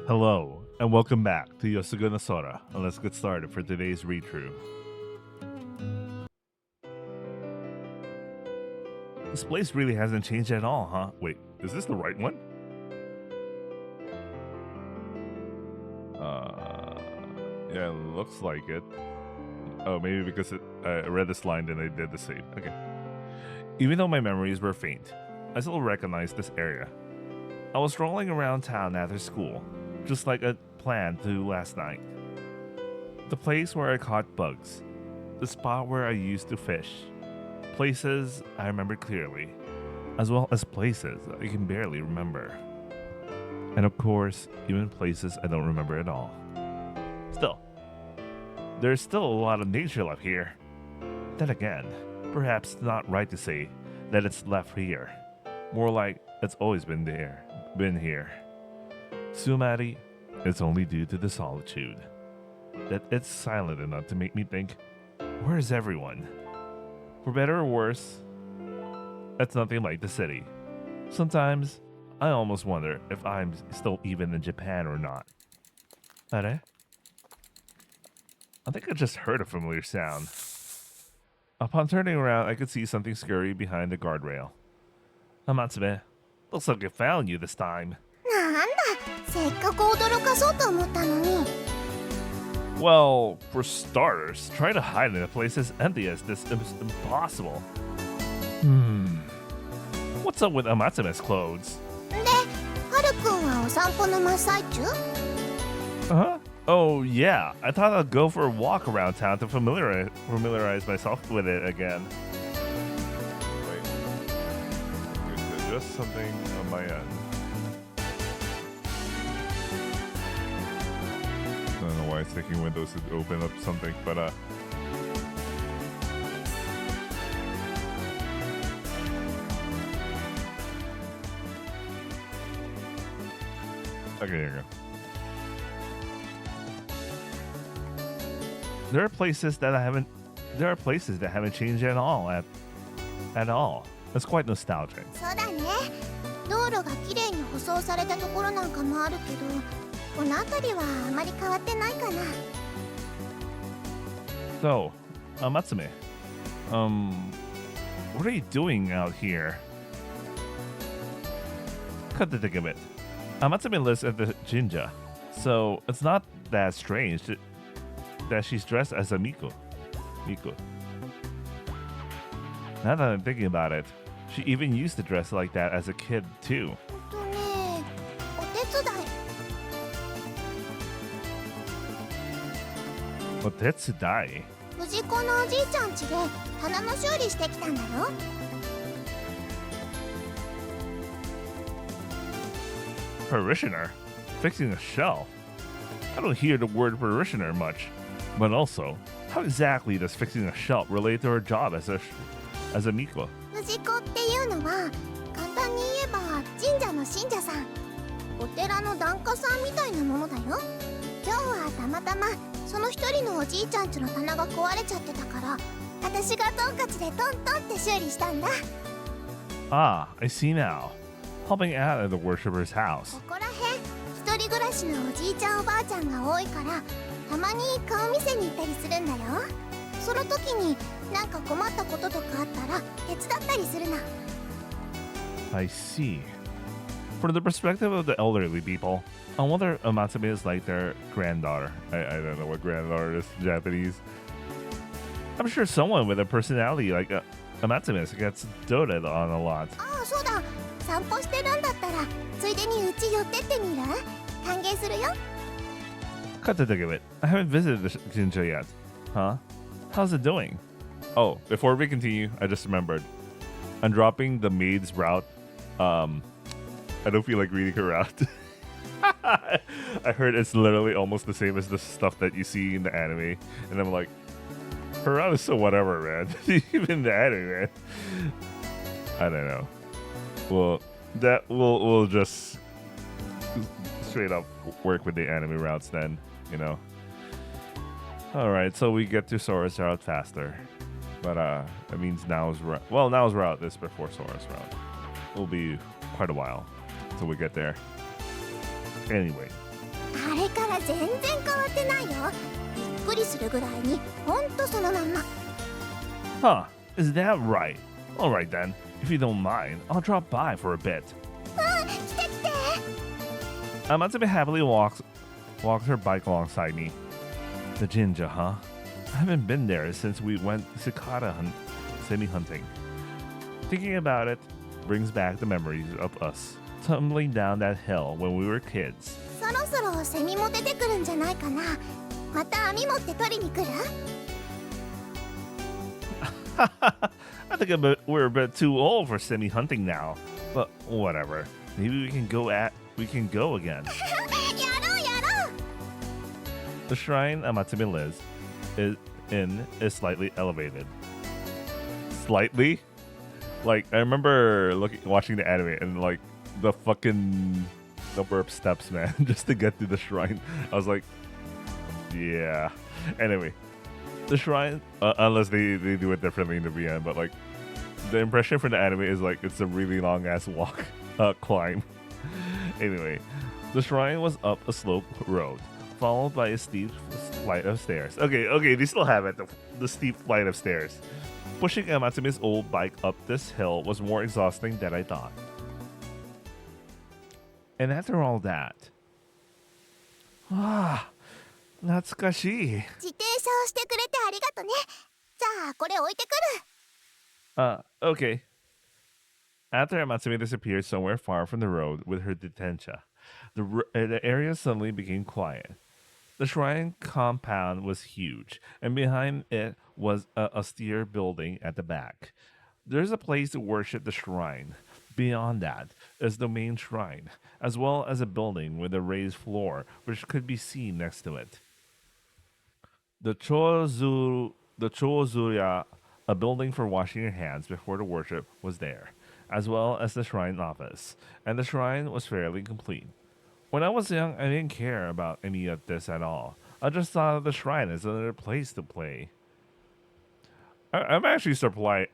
Hello, and welcome back to Yosuga and Sora, and let's get started for today's read-through. This place really hasn't changed at all, huh? Wait, is this the right one? Yeah, it looks like it. Oh, maybe because I read this line and I did the same. Okay. Even though my memories were faint, I still recognize this area. I was strolling around town after school, just like I planned to last night. The place where I caught bugs, the spot where I used to fish, places I remember clearly, as well as places I can barely remember. And of course, even places I don't remember at all. Still, there's still a lot of nature left here. Then again, perhaps it's not right to say that it's left here. More like it's always been here. Sumari, it's only due to the solitude. That it's silent enough to make me think, where is everyone? For better or worse, it's nothing like the city. Sometimes, I almost wonder if I'm still even in Japan or not. Are? I think I just heard a familiar sound. Upon turning around, I could see something scurry behind the guardrail. Hamatsume, looks like I found you this time. Well, for starters, trying to hide in a place as empty as this is impossible. What's up with Amatsume's clothes? Uh-huh. Oh, yeah. I thought I'd go for a walk around town to familiarize myself with it again. Wait. Is there just something on my end? I don't know why it's taking Windows to open up something, but okay, here you go. There are places that haven't changed at all. At all. It's quite nostalgic. So, Matsume, what are you doing out here? Cut to think of it. Matsume lives at the Jinja, so it's not that strange that she's dressed as a Miku. Now that I'm thinking about it, she even used to dress like that as a kid too. Otetsudai? Parishioner? Fixing a shelf? I don't hear the word parishioner much. But also, how exactly does fixing a shelf relate to her job as a Miko? Ah, I see now. Helping out at the worshipper's house. I see. From the perspective of the elderly people, I wonder if Matsume is like their granddaughter. I don't know what granddaughter is in Japanese. I'm sure someone with a personality like Matsume gets doted on a lot. Cut to think of it. I haven't visited the Jinja yet. Huh? How's it doing? Oh, before we continue, I just remembered. I'm dropping the maid's route. I don't feel like reading her route. I heard it's literally almost the same as the stuff that you see in the anime. And I'm like, her route is so whatever, man. Even the anime, man. I don't know. Well, we'll just straight up work with the anime routes then, you know. Alright, so we get to Sora's route faster. But that means Nao's route. Well, Nao's route is before Sora's route. It'll be quite a while until we get there. Anyway, あれから全然変わってないよ。びっくりするぐらいにほんとそのまんま。 Huh, is that right? Alright then, if you don't mind, I'll drop by for a bit. 来て来て。 Amatsumi happily walks her bike alongside me. The Jinja, huh? I haven't been there since we went cicada semi-hunting. Thinking about it brings back the memories of us tumbling down that hill when we were kids. そろそろセミも出てくるんじゃないかな。また網持って取りに来る？ I think we're a bit too old for semi-hunting now, but whatever. Maybe we can go again. やろうやろう。 The shrine Amatsumi lives is slightly elevated. Slightly? Like, I remember watching the anime and like the fucking number of steps, man, just to get to the shrine. I was like, yeah. Anyway, the shrine, unless they do it differently in the VN, but like the impression from the anime is like it's a really long ass climb. Anyway, the shrine was up a sloped road, followed by a steep flight of stairs. Okay, they still have it, the steep flight of stairs. Pushing Amatsumi's old bike up this hill was more exhausting than I thought. And after all that, 懐かしい。自転車をしてくれてありがとね。じゃあこれ置いてくる。Okay. After Amatsumi disappeared somewhere far from the road with her detencha, the area suddenly became quiet. The shrine compound was huge, and behind it was an austere building at the back. There's a place to worship the shrine. Beyond that is the main shrine, as well as a building with a raised floor, which could be seen next to it. The Chozuya, a building for washing your hands before the worship, was there, as well as the shrine office, and the shrine was fairly complete. When I was young, I didn't care about any of this at all. I just thought of the shrine as another place to play. I'm actually surprised.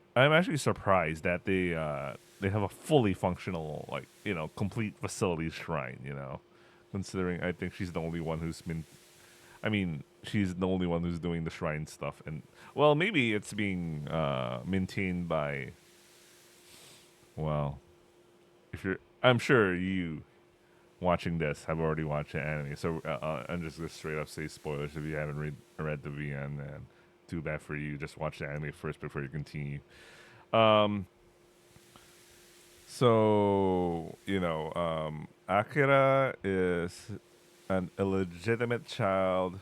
That they have a fully functional, like, complete facility shrine. Considering I think she's the only one who's been. I mean, she's the only one who's doing the shrine stuff, and well, maybe it's being maintained by. Well, I'm sure you watching this have already watched the anime, so I'm just gonna straight up say spoilers if you haven't read the VN, and too bad for you. Just watch the anime first before you continue. So Akira is an illegitimate child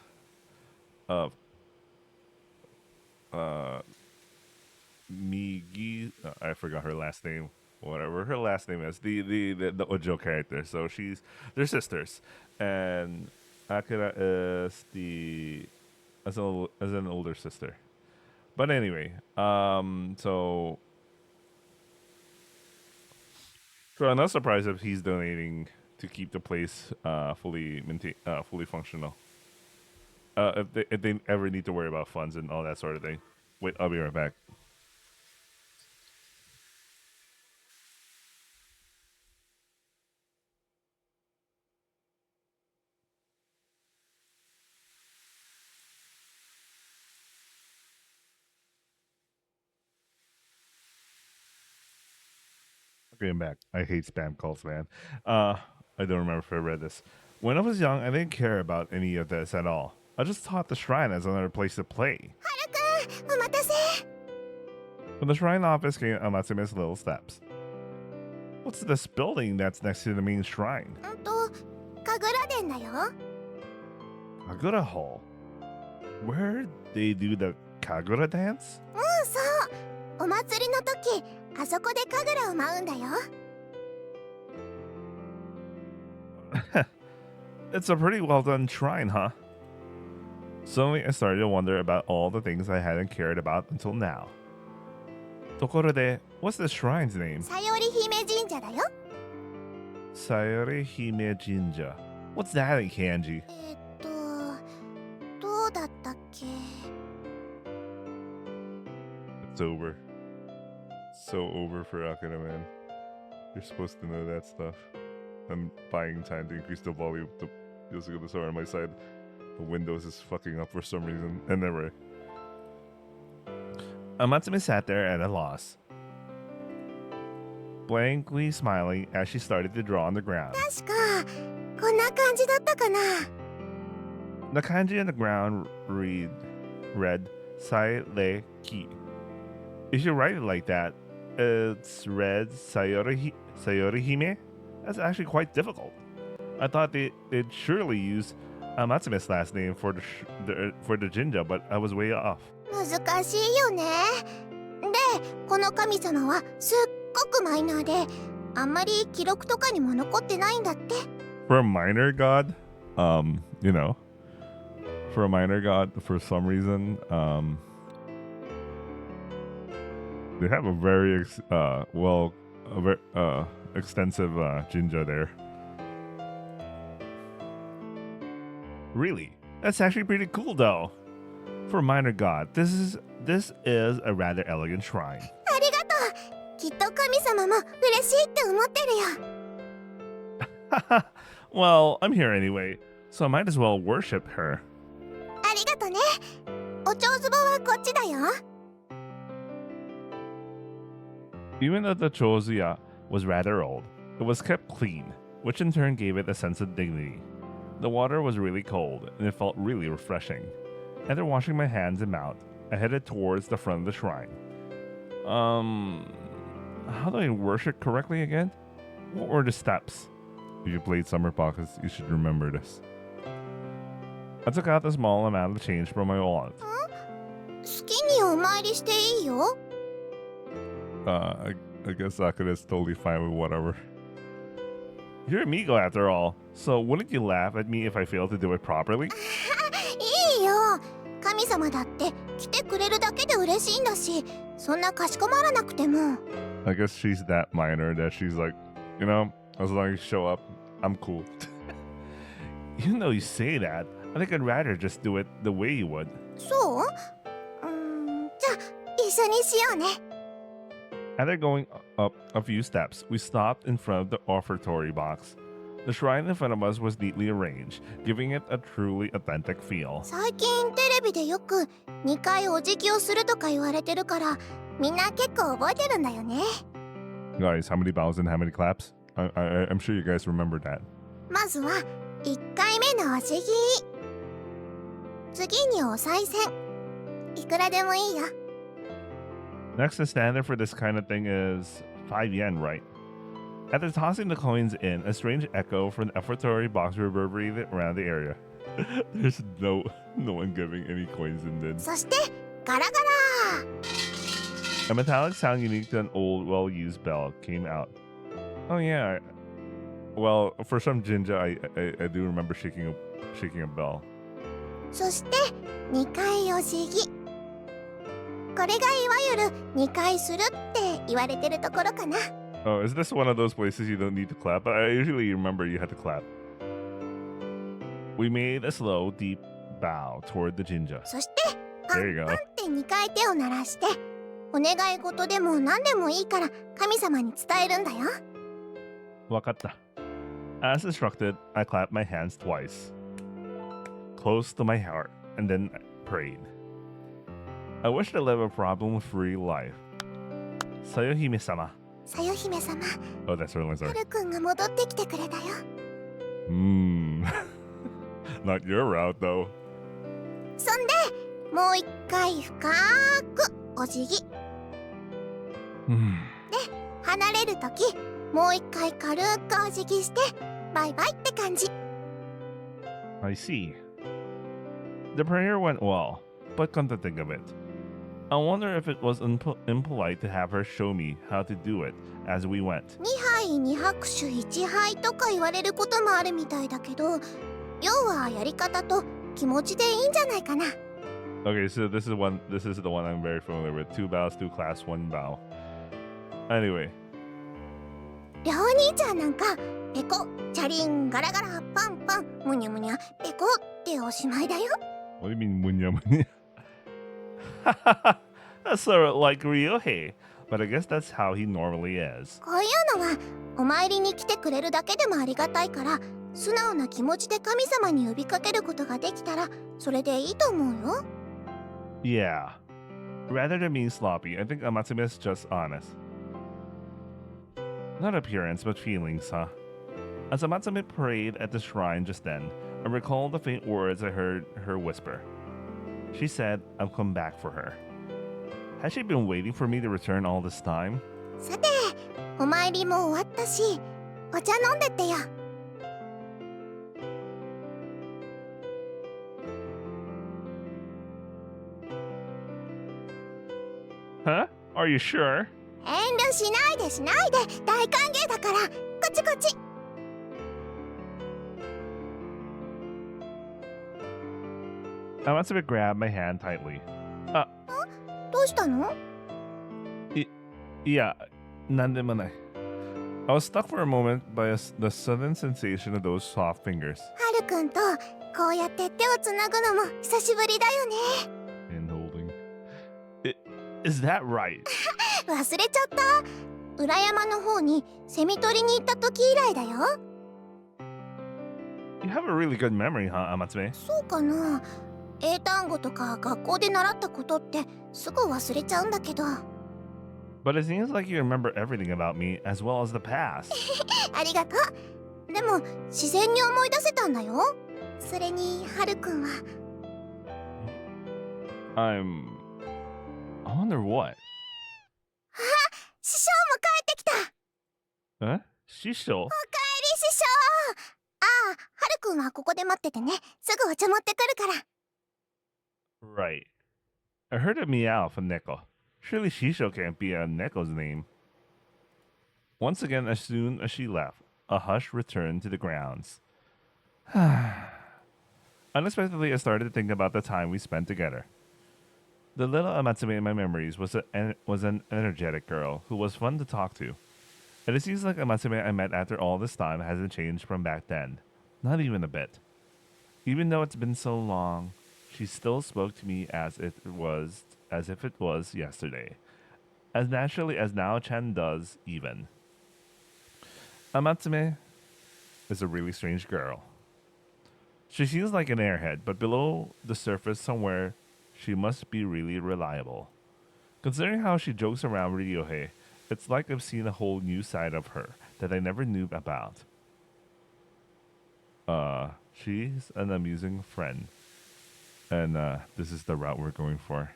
of Migi. I forgot her last name. Whatever her last name is, the Ojo character. So they're sisters, and Akira is as an older sister. But anyway, so I'm not surprised if he's donating to keep the place fully functional. If they ever need to worry about funds and all that sort of thing. Wait, I'll be right back. Okay, I'm back. I hate spam calls, man. I don't remember if I read this. When I was young, I didn't care about any of this at all. I just thought the shrine as another place to play. はるくん、お待たせ。 From the shrine office came Amatsume's little steps. What's this building that's next to the main shrine? 神楽殿だよ。 Kagura Hall. Where they do the Kagura dance? そう。お祭りの時、あそこで神楽を舞うんだよ。 It's a pretty well done shrine, huh? Suddenly, I started to wonder about all the things I hadn't cared about until now. Tokorode, what's the shrine's name? さより姫神社だよ。 Sayori Hime Jinja. What's that in kanji? どうだったっけ？ It's over. So over for Akira, man. You're supposed to know that stuff. I'm buying time to increase the volume Yosuga the Sora on my side. The Windows is fucking up for some reason. And anyway. Amatsumi sat there at a loss, blankly smiling as she started to draw on the ground. 確かこんな感じだったかな。 The kanji on the ground read Sai Le Ki. If you write it like that, it's read Sayori Hime? That's actually quite difficult. I thought they'd surely use Amatsume's last name for the Jinja, but I was way off. 難しいよね。で、この神様はすっごくマイナーで、あんまり記録とかにも残ってないんだって。For a minor god, you know, for a minor god, for some reason, they have a very extensive Jinja there. Really? That's actually pretty cool, though. For a minor god, this is a rather elegant shrine. ありがとう。きっと神様も嬉しいって思ってるよ。Well, I'm here anyway, so I might as well worship her. ありがとね。お蝶壺はこっちだよ。 Even though the Chozuya was rather old, it was kept clean, which in turn gave it a sense of dignity. The water was really cold, and it felt really refreshing. After washing my hands and mouth, I headed towards the front of the shrine. How do I worship correctly again? What were the steps? If you played Summer Pockets, you should remember this. I took out a small amount of change from my wallet. 好きにお参りしていいよ。 I guess Sakura is totally fine with whatever. You're Amigo after all, so wouldn't you laugh at me if I failed to do it properly? いいよ。神様だって来てくれるだけで嬉しいんだし、そんなかしこまらなくても。 I guess she's that minor that she's like, you know, as long as you show up, I'm cool. Even though you say that, I think I'd rather just do it the way you would. そう？じゃあ一緒にしようね。 After going up a few steps, we stopped in front of the offertory box. The shrine in front of us was neatly arranged, giving it a truly authentic feel. 最近テレビでよく2回お辞儀をするとか言われてるから、みんな結構覚えてるんだよね。 Guys, how many bows and how many claps? I'm sure you guys remember that. まずは1回目のお辞儀。次にお賽銭。いくらでもいいよ。 Next, the standard for this kind of thing is 5 yen, right? After tossing the coins in, a strange echo from the offertory box reverberated around the area. There's no one giving any coins in then. そしてガラガラ。 A metallic sound unique to an old, well-used bell came out. Oh yeah. Well, for some Jinja, I do remember shaking a bell. そして2回お辞儀。これがいわゆる2回するって言われてるところかな。 Oh, is this one of those places you don't need to clap? I usually remember you had to clap. We made a slow, deep bow toward the Jinja. そしてパ There you ン go. パンって2回手を鳴らして、お願い事でも何でもいいから神様に伝えるんだよ。 Wakata. As instructed, I clapped my hands twice, close to my heart, and then prayed. I wish to live a problem-free life. Sayohime-sama. さよ姫様、 Oh, that's really は sorry. るくんが戻ってきてくれたよ。 Not your route, though. そんでもう1回深くお辞儀。離れるときもう1回軽くお辞儀してバイバイって感じ。 I see. The prayer went well, but come to think of it, I wonder if it was impolite to have her show me how to do it as we went. 2杯2拍手1杯とか言われることもあるみたいだけど、要はやり方と気持ちでいいんじゃないかな。 Okay, so this is the one I'm very familiar with. 2 bows, 2 claps, 1 bow. Anyway. 両兄ちゃんなんかペコチャリンガラガラパンパンむにゃむにゃペコっておしまいだよ。 What do you mean, munya munya? That's sort of like Ryohei, but I guess that's how he normally is. こういうのはお参りに来てくれるだけでもありがたいから素直な気持ちで神様に呼びかけることができたらそれでいいと思うよ。 Yeah. Rather than being sloppy, I think Amatsume is just honest. Not appearance, but feelings, huh? As Amatsume prayed at the shrine just then, I recalled the faint words I heard her whisper. She said I'll come back for her. Has she been waiting for me to return all this time? さて、お参りも終わったし、お茶飲んでってよ。Huh? Are you sure? 遠慮しないでしないで、大歓迎だから。こっちこっち。Amatsume grabbed my hand tightly. どうしたの？ Yeah, なんでもない. I was stuck for a moment by the sudden sensation of those soft fingers. はるくんとこうやって手をつなぐのも久しぶりだよね。 Hand holding. Is that right? 忘れちゃった。裏山の方にセミ取りに行った時以来だよ。 You have a really good memory, huh, Amatsume? そうかな。英単語とか学校で習ったことってすぐ忘れちゃうんだけど。But it seems like you remember everything about me as well as the past. ありがとう。でも自然に思い出せたんだよ。それにはるくんは。I wonder what? 師匠も帰ってきた。 Huh? Shisho? おかえり師匠。ああ、はるくんはここで待っててね。すぐお茶持ってくるから。 Right. I heard a meow from Neko. Surely Shisho can't be a Neko's name. Once again, as soon as she left, a hush returned to the grounds. Unexpectedly, I started to think about the time we spent together. The little Amatsume in my memories was an energetic girl who was fun to talk to. And it seems like Amatsume I met after all this time hasn't changed from back then. Not even a bit. Even though it's been so long, she still spoke to me as if it was yesterday. As naturally as Nao-chan does, even. Amatsume is a really strange girl. She seems like an airhead, but below the surface somewhere, she must be really reliable. Considering how she jokes around with Ryohei, it's like I've seen a whole new side of her that I never knew about. She's an amusing friend. And this is the route we're going for.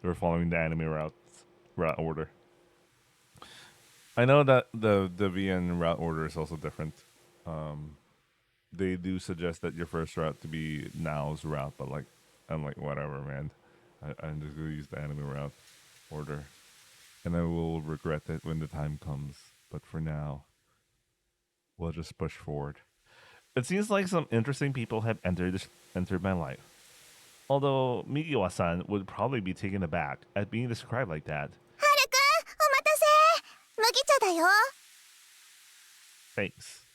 We're following the anime route order. I know that the VN route order is also different. They do suggest that your first route to be Nao's route, but like I'm like whatever, man. I'm just gonna use the anime route order, and I will regret it when the time comes. But for now, we'll just push forward. It seems like some interesting people have entered my life. Although Migiwa-san would probably be taken aback at being described like that. はるくん、お待たせ。麦茶だよ。 Thanks.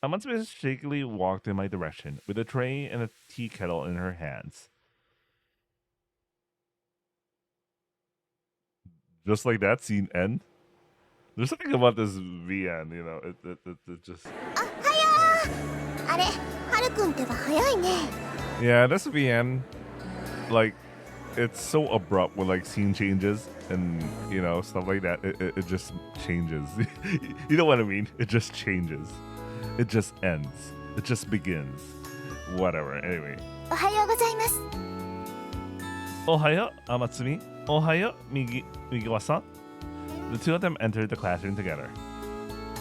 Amatsume shakily walked in my direction with a tray and a tea kettle in her hands. Just like that scene end. There's something about this VN, you know, it just... あ、はよー。あれ、はるくんってば早いね。 Yeah, this VN, like, it's so abrupt when, like, scene changes and, you know, stuff like that. It just changes. You know what I mean? It just changes. It just ends. It just begins. Whatever. Anyway. おはようございます。 Ohayo, Amatsumi. Ohayo, Migiwa-san. The two of them entered the classroom together.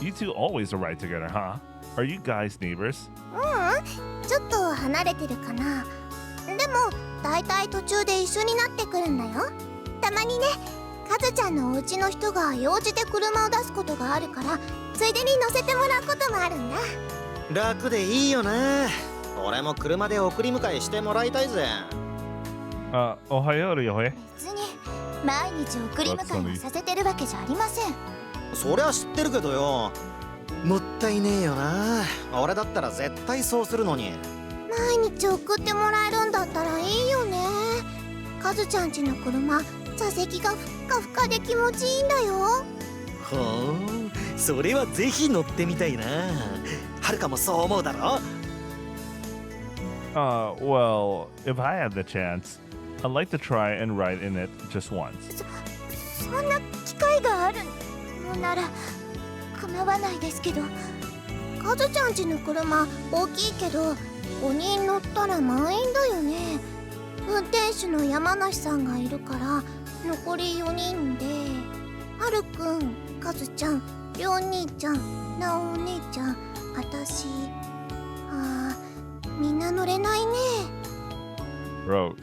You two always arrive together, huh? Are you guys neighbors? ちょっと離れてるかな。でもだいたい途中で一緒になってくるんだよ。たまにね、カズちゃんのお家の人が用事で車を出すことがあるから、ついでに乗せてもらうこともあるんだ。楽でいいよな。俺も車で送り迎えしてもらいたいぜ。Ohayo, Ryohei. 別に毎日送り迎えをさせてるわけじゃありません。そりゃ知ってるけどよ。もったいねえよな。俺だったら絶対そうするのに。毎日送ってもらえるんだったらいいよね。カズちゃんちの車、座席がふっかふかで気持ちいいんだよ。ほう、それはぜひ乗ってみたいな。はるかもそう思うだろ。 Well, if I had the chance, I'd like to try and ride in it just once. そんな機会があるのなら構わないですけど、カズちゃんちの車大きいけど5人乗ったら満員だよね。運転手の山梨さんがいるから残り4人で、はるくん、カズちゃん、りょう兄ちゃん、なおお姉ちゃん、あたし。みんな乗れないね。 Bro,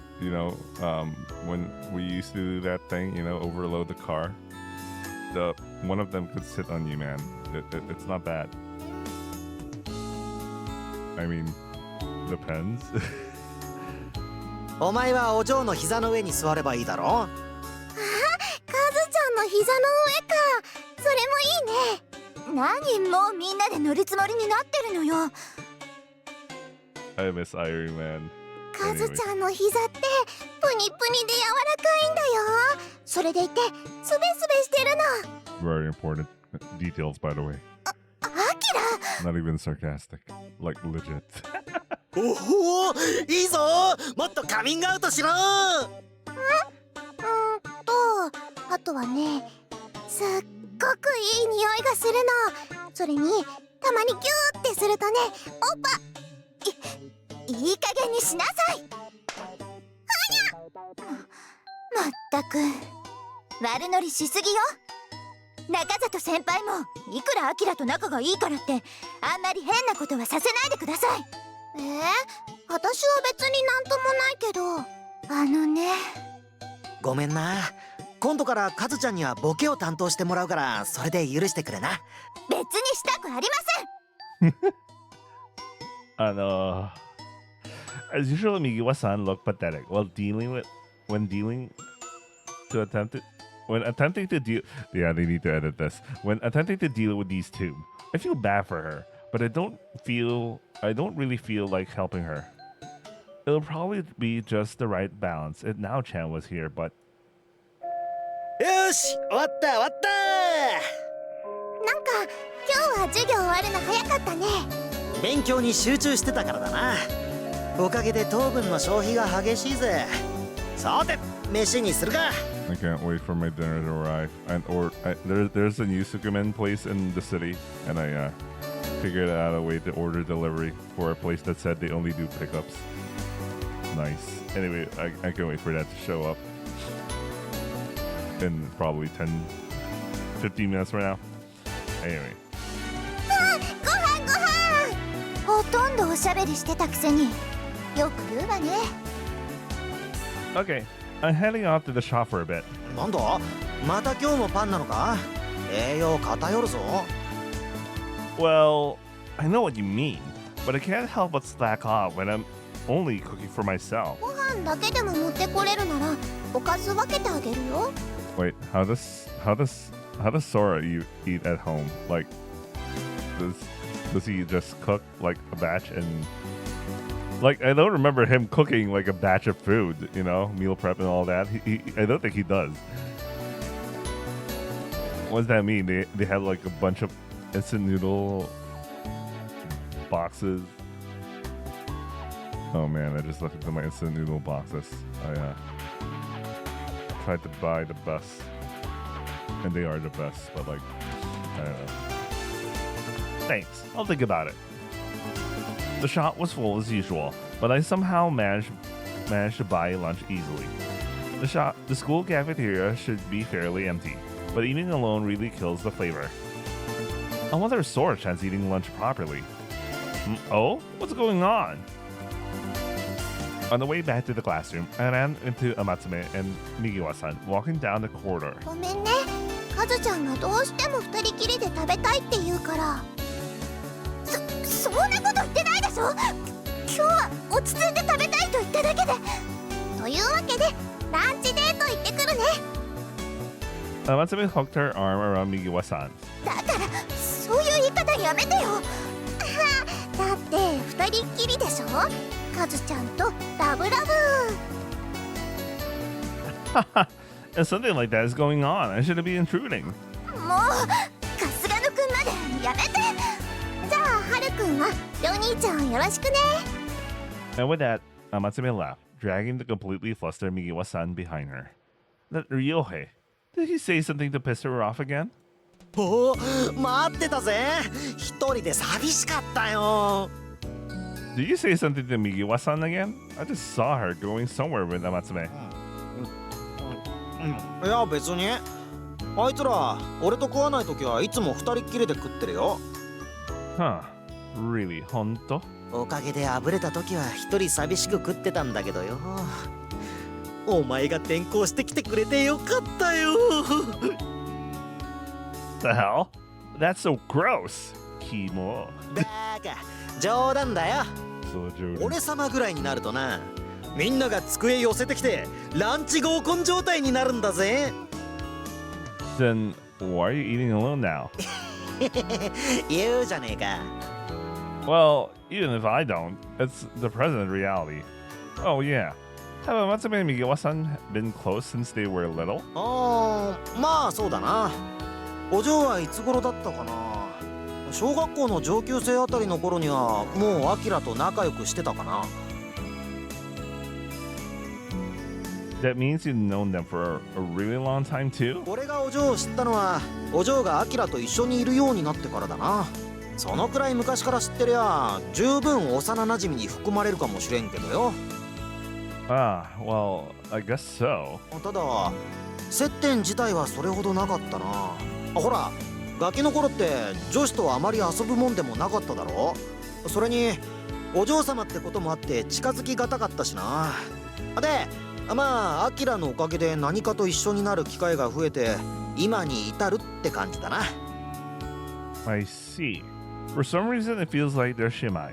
when we used to do that thing, overload the car, one of them could sit on you, man. It's not bad. I mean, depends. お前はお嬢の膝の上に座ればいいだろ。カズちゃんの膝の上か。それもいいね。何もうみんなで乗るつもりになってるのよ。 I miss Irie, man. カズちゃんの膝ってプニプニで柔らかいんだよ。それでいてスベスベしてるの。 Very important details, by the way. アキラ Not even sarcastic. Like, legit. おお、いいぞ。もっとカミングアウトしろ。あとはね、すっごくいい匂いがするの。それにたまにギューってするとね、おっぱいい加減にしなさい。まったく悪乗りしすぎよ。中里先輩もいくらアキラと仲がいいからってあんまり変なことはさせないでください。私は別になんともないけど。ね、ごめんな。今度からカズちゃんにはボケを担当してもらうから、それで許してくれな。別にしたくありません。As usual, Migiwa-san looked pathetic when attempting to deal. Yeah, they need to edit this. When attempting to deal with these two, I feel bad for her, but I don't really feel like helping her. It'll probably be just the right balance if Now Chan was here, but. よし、終わった終わった。なんか今日は授業終わるの早かったね。勉強に集中してたからだな。おかげで糖分の消費が激しいぜ。さて、飯にするか。 I can't wait for my dinner to arrive. There's a new Sukumen place in the city, and I figured out a way to order delivery for a place that said they only do pickups. Nice. Anyway, I can't wait for that to show up in probably 10-15 minutes from now. Anyway. ご飯ほとんどおしゃべりしてたくせによく言うわね。 Okay, I'm heading off to the shop for a bit. なんだ、また今日もパンなのか。栄養偏るぞ。 Well, I know what you mean, but I can't help but slack off when I'm only cooking for myself. ご飯だけでも持ってこれるならおかず分けてあげるよ。 Wait, how does Sora eat at home? Like, does he just cook like a batch and like I don't remember him cooking like a batch of food, meal prep and all that. I don't think he does. What does that mean? They had like a bunch of instant noodle boxes. Oh man, I just looked into my instant noodle boxes. I tried to buy the best, and they are the best, but like, I don't know. Thanks, I'll think about it. The shop was full as usual, but I somehow managed to buy lunch easily. The school cafeteria should be fairly empty, but eating alone really kills the flavor. I wonder if Sora-chan's eating lunch properly. Oh? What's going on? On the way back to the classroom, I ran into Amatsume and Migiwa-san walking down the corridor. ごめんね、カズちゃんがどうしても二人きりで食べたいって言うから。そんなこと言ってないでしょ。今日は落ち着いて食べたいと言っただけで。というわけでランチデート行ってくるね。 Amatsume hooked her arm around Migiwa-san. だからそういう言い方やめてよ。だって二人っきりでしょ。カズちゃんとラブラブ。And something like that is going on. I shouldn't be intruding. もう、カスガノくんやめて。じゃあハルくんはりょう兄ちゃんよろしくね。 And with that, Amatsume laughed, dragging the completely flustered Migiwa-san behind her. That Ryohei, did he say something to piss her off again? おお、待ってたぜ。一人で寂しかったよ。Did you say something to Migiwa-san again? I just saw her going somewhere with Amatsume. いや別に。あいつら俺と食わないときはいつも二人っきりで食ってるよ。Huh. Really, honto? おかげであぶれたときは一人寂しく食ってたんだけどよ。お前が転校してきてくれてよかったよ。The hell? That's so gross. Kimo. だが冗談だよ。 So joking. 俺様ぐらいになるとな、みんなが机寄せてきてランチ合コン状態になるんだぜ。Then why are you eating alone now? 言うじゃねえか。 Well, even if I don't, it's the present reality. Oh yeah. Have Amatsume and Migiwa-san been close since they were little? ああ、まあそうだな。お嬢はいつ頃だったかな。小学校の上級生あたりの頃にはもうアキラと仲良くしてたかな。 That means you've known them for a really long time too? 俺がお嬢を知ったのはお嬢がアキラと一緒にいるようになってからだな。そのくらい昔から知ってりゃ十分幼馴染に含まれるかもしれんけどよ。 Ah, well, I guess so. ただ接点自体はそれほどなかったな。ほらガキの頃って女子とあまり遊ぶもんでもなかっただろ。それにお嬢様ってこともあって近づきがたかったしな。でまあアキラのおかげで何かと一緒になる機会が増えて今に至るって感じだな。 I see. For some reason, it feels like they're shimai.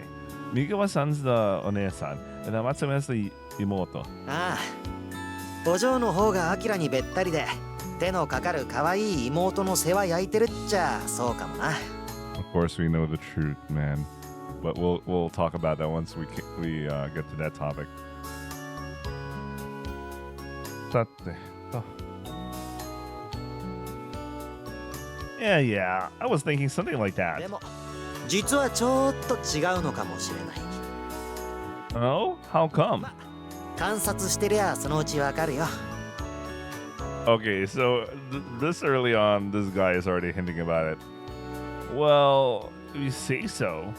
Migiwa-san's the one-san, and Amatsume's the imoto. ああ、お嬢の方がアキラにべったりで手のかかる可愛い妹の世話焼いてるっちゃそうかもな。 Of course, we know the truth, man. But we'll talk about that once we get to that topic. さてと。Yeah, I was thinking something like で that. も実はちょっと違うのかもしれない。 Oh, how come? 観察してりゃそのうちわかるよ。 Okay, so this early on, this guy is already hinting about it. Well, if you say so.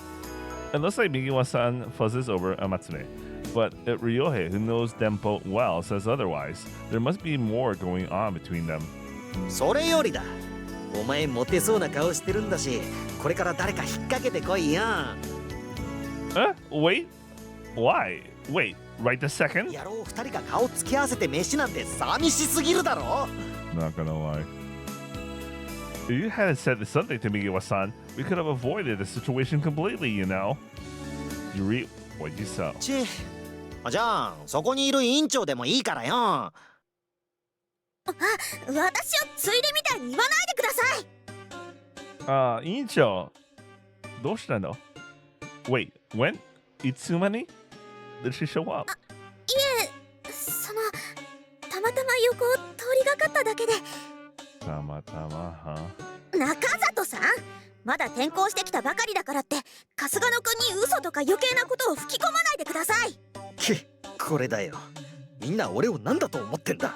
It looks like Migiwa-san fuzzes over Amatsume. But Ryohei, who knows them both well, says otherwise. There must be more going on between them. それよりだ。お前モテそうな顔してるんだし、これから誰か引っ掛けてこいよ。Wait? Why? Wait, right this second? 野郎二人が顔突き合わせて飯なんて寂しすぎるだろ。 Not gonna lie. If you hadn't said something to Migiwa-san, we could have avoided the situation completely, you know? You reap what you sow. ち、じゃあそこにいる委員長でもいいからよ。私をついでみたいに言わないでください。委員長、どうしたの? Wait, when? Itsumani? Did she show up? いえ、たまたま横を通りがかっただけで。たまたま、中里さん、まだ転校してきたばかりだからって春日野くんに嘘とか余計なことを吹き込まないでください。これだよ。みんな俺を何だと思ってんだ。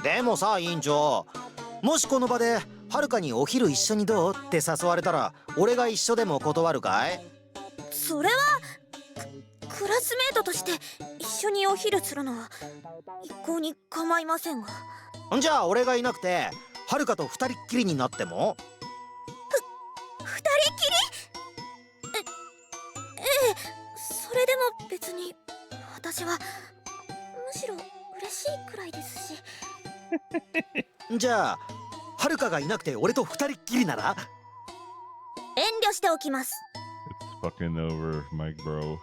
でもさ委員長、もしこの場ではるかにお昼一緒にどうって誘われたら俺が一緒でも断るかい？それはクラスメートとして一緒にお昼するのは一向に構いませんが。じゃあ俺がいなくてはるかと二人っきりになっても？二人きり？ええ、それでも別に私はむしろ嬉しいくらいですし。じゃあはるかがいなくて俺と二人っきりなら？遠慮しておきます。 It's fucking over, Mike bro.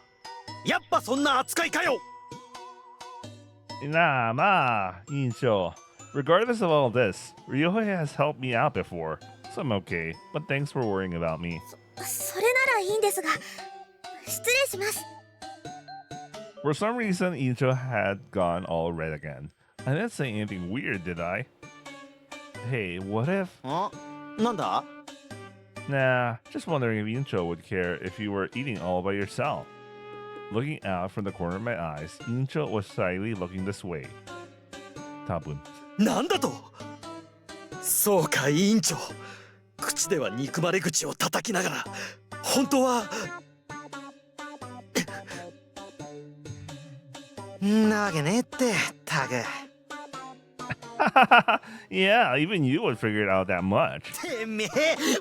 やっぱそんな扱いかよ。まあ、委員長. Regardless of all this, Ryohei has helped me out before, so I'm okay, but thanks for worrying about me. それならいいんですが、失礼します。 For some reason, Icho had gone all red again. I didn't say anything weird, did I? Hey, what if? なんだ？ Nah, just wondering if Incho would care if you were eating all by yourself. Looking out from the corner of my eyes, Incho was slyly looking this way. Tabun. なんだと。そうか委員長、口では憎まれ口を叩きながら本当はんなわけねえってタグ。Yeah, even you would figure it out that much. てめえ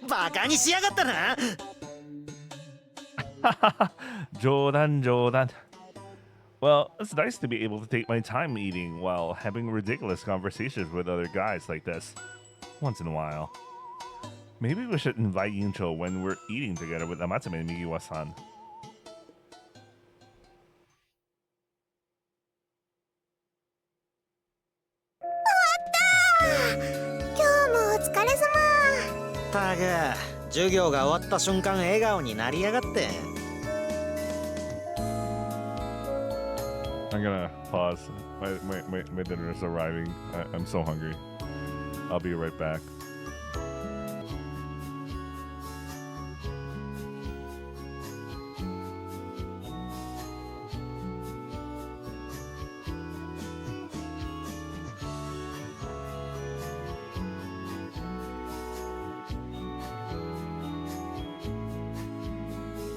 バカにしやがったな。Jodan, Jodan. Well, it's nice to be able to take my time eating while having ridiculous conversations with other guys like this. Once in a while. Maybe we should invite Yincho when we're eating together with Amatsumi and Migiwa-san. 今日もお疲れ様。タグ、授業が終わった瞬間笑顔になりやがって。I'm gonna pause. My dinner is arriving. I'm so hungry. I'll be right back.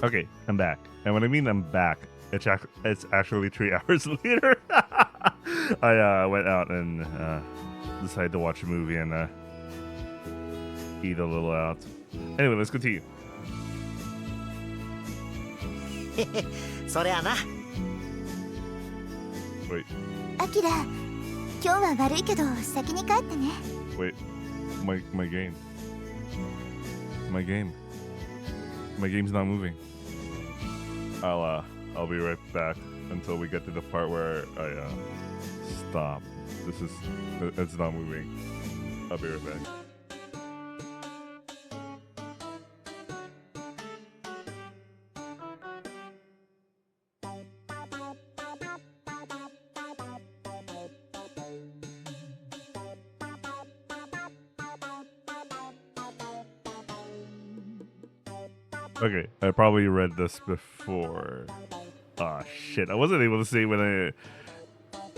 Okay, I'm back. And when I mean I'm back, it's actually 3 hours later. I went out and decided to watch a movie and eat a little out. Anyway, let's continue. そりゃな。 Wait, アキラ、今日は悪いけど先に帰ってね。 wait. My game. My game. My game's not moving. I'll be right back until we get to the part where I stop. It's not moving. I'll be right back. Okay, I probably read this before. Ah, shit. I wasn't able to see when I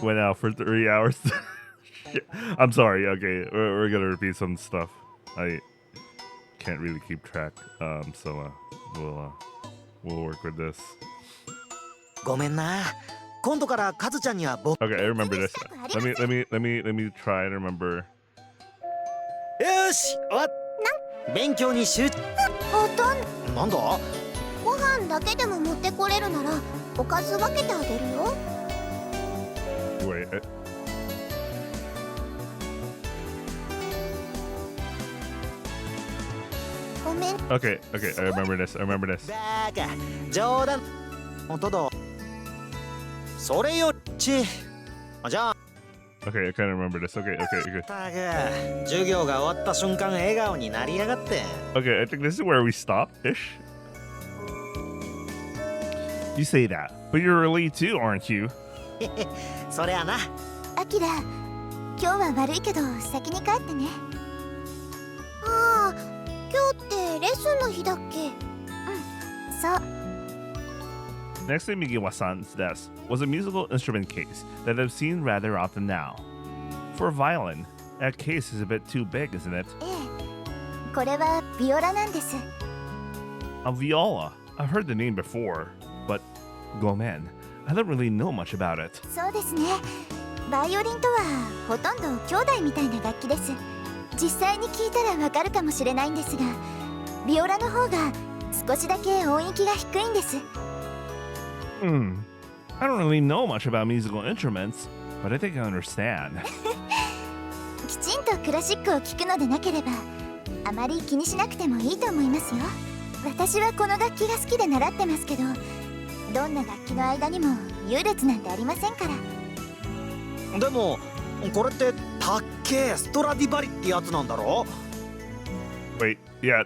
went out for 3 hours. Shit. I'm sorry. Okay, we're gonna repeat some stuff. I can't really keep track. So we'll work with this. ごめんな。今度からカズちゃんには僕。 Okay, I remember this. Let me try and remember. よし、終わっ。勉強に集中。ほとんどなんだ。ご飯だけでも持ってこれるならおかず分けてあげるよ。 Wait. ごめん。 Okay. I remember this. バカ、冗談。本当だ。それよっち。じゃあ。 Okay, I kind of remember this. Okay. タグ、授業が終わった瞬間笑顔になりやがって。 Okay, I think this is where we stop ish. You say that, but you're early too, aren't you? そりゃな。アキラ、今日は悪いけど先に帰ってね。ああ、今日ってレッスンの日だっけ？うん、そう。 Next to Migiwa-san's desk was a musical instrument case that I've seen rather often now. For a violin, that case is a bit too big, isn't it? ええ、これはビオラなんです。 A viola. I've heard the name before, but Gomen, I don't really know much about it. そうですね。バイオリンとはほとんど兄弟みたいな楽器です。実際に聴いたらわかるかもしれないんですが、ビオラの方が少しだけ音域が低いんです。 I don't really know much about musical instruments, but I think I understand. きちんとクラシックを聴くのでなければあまり気にしなくてもいいと思いますよ。私はこの楽器が好きで習ってますけど、どんな楽器の間にも優劣なんてありませんから。でもこれってたっけえストラディバリってやつなんだろ。 Wait, yeah,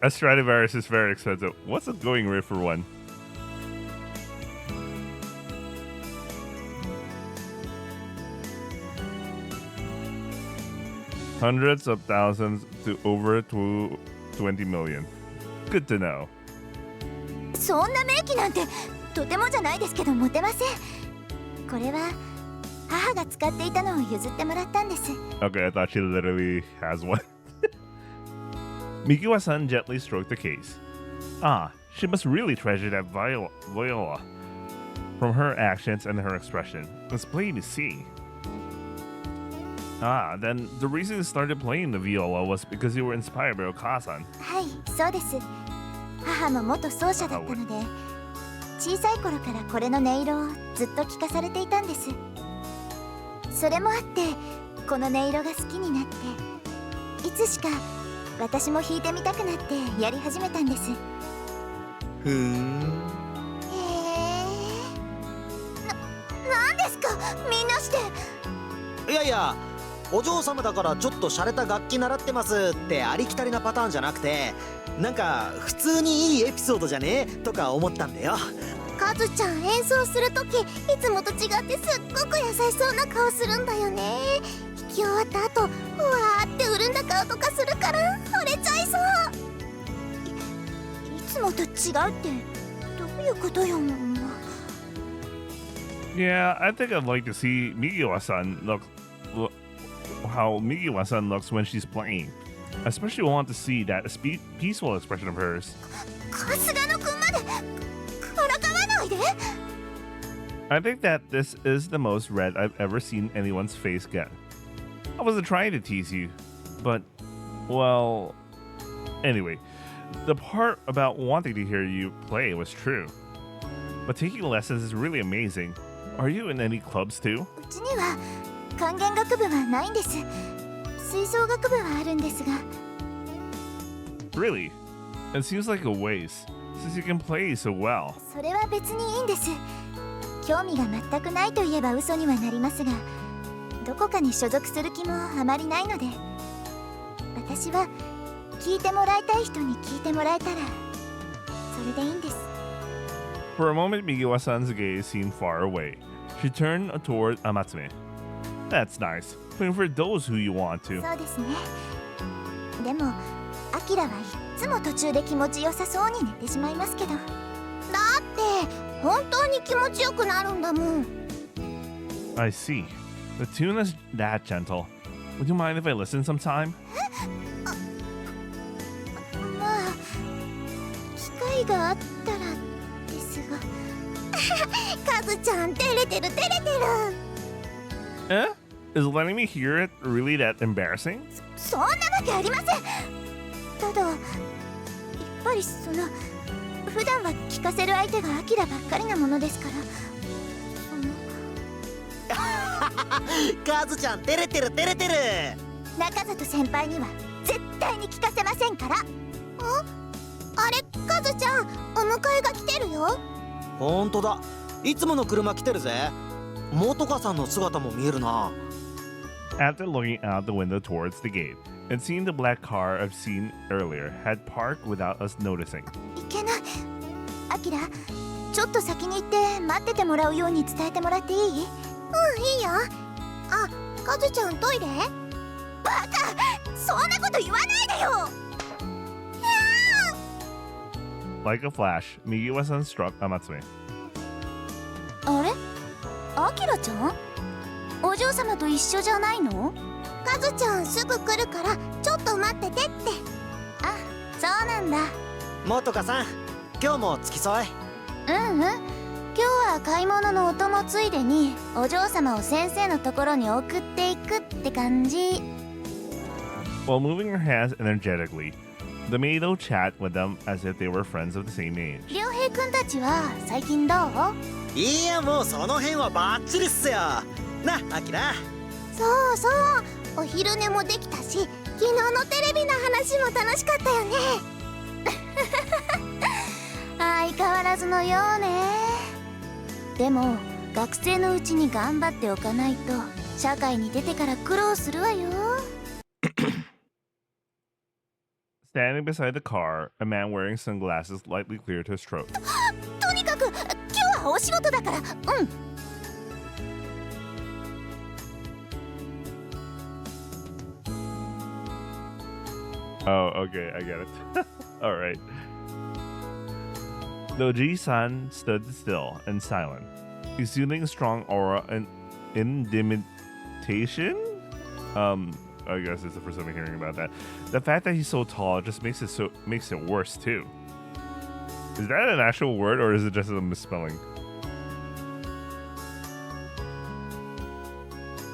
a Stradivarius is very expensive. What's the going rate for one? Hundreds of thousands to over 20 million. good to know. そんな名器なんてとてもじゃないですけど持てません。これは母が使っていたのを譲ってもらったんです。 Okay, I thought she literally has one. Mikiwa-san gently stroked the case. Ah, she must really treasure that viola. From her actions and her expression, it's plain to see. Ah, then the reason you started playing the viola was because you were inspired by Okasan. はい、そうです。母も元奏者だったので、小さい頃からこれの音色をずっと聞かされていたんです。それもあってこの音色が好きになって、いつしか私も弾いてみたくなってやり始めたんです。ふーん。なんですかみんなして。いやいや、お嬢様だからちょっと洒落た楽器習ってますってありきたりなパターンじゃなくて、なんか普通にいいエピソードじゃねとか思ったんだよ。カズちゃん演奏するときいつもと違ってすっごく優しそうな顔するんだよね。弾き終わった後ふわーって潤んだ顔とかするから惚れちゃいそう。いつもと違うってどういうことよ。 Yeah, I think I'd like to see Mikiwa-san how Mikiwa-san looks when she's playing. I especially want to see that peaceful expression of hers. 春日野くんまでからかわないで。 I think that this is the most red I've ever seen anyone's face get. I wasn't trying to tease you, but, well, anyway, the part about wanting to hear you play was true. But taking lessons is really amazing. Are you in any clubs too? うちには管弦楽部はないんです。吹奏楽部はあるんですが。 Really? It seems like a waste, since you can play so well. それは別にいいんです。興味が全くないといえば嘘にはなりますが、どこかに所属する気もあまりないので、私は聞いてもらいたい人に聞いてもらえたらそれでいいんです。 For a moment, Mikiwa-san's gaze seemed far away. She turned toward Amatsume. That's nice, playing for those who you want to. そうですね。でもアキラはいつも途中で気持ちよさそうに寝てしまいますけど。だって本当に気持ちよくなるんだもん。 I see. The tune is that gentle. Would you mind if I listen sometime? まあ機会があったらですが。カズちゃん照れてる照れてる。 Eh? Is letting me hear it really that embarrassing? そんなわけありません。ただやっぱり普段は聞かせる相手がアキラばっかりなものですから。カズちゃん照れてる照れてる。中里先輩には絶対に聞かせませんから。あれカズちゃんお迎えが来てるよ。ほんとだ、いつもの車来てるぜ。元カさんの姿も見えるな。 After looking out the window towards the gate and seeing the black car I've seen earlier had parked without us noticing. いけない。アキラちょっと先に行って待っててもらうように伝えてもらっていい？うん、いいよ。あ、カズちゃんトイレ？バカ、そんなこと言わないでよ。 Like a flash, Mikiwa-san struck Amatsume. あれ？アキラちゃん？お嬢様と一緒じゃないの？カズちゃんすぐ来るからちょっと待っててって。あ、そうなんだ。元カさん、今日も付き添い？うんうん。今日は買い物のお供ついでにお嬢様を先生のところに送っていくって感じ。 While moving her hands energetically, the maid chat with them as if they were friends of the same age. 良平くんたちは最近どう？いや、もうその辺はバッチリっすよ。な、アキラ。そうそう、お昼寝もできたし、昨日のテレビの話も楽しかったよね。相変わらずのようね。でも学生のうちに頑張っておかないと社会に出てから苦労するわよ。Standing beside the car, a man wearing sunglasses lightly cleared his throat. とにかく今日はお仕事だから。うん。 Oh, okay, I get it. All right. The Oji-san stood still and silent, exuding a strong aura and intimidation. I guess it's the first time I'm hearing about that. The fact that he's so tall just makes it worse too. Is that an actual word or is it just a misspelling?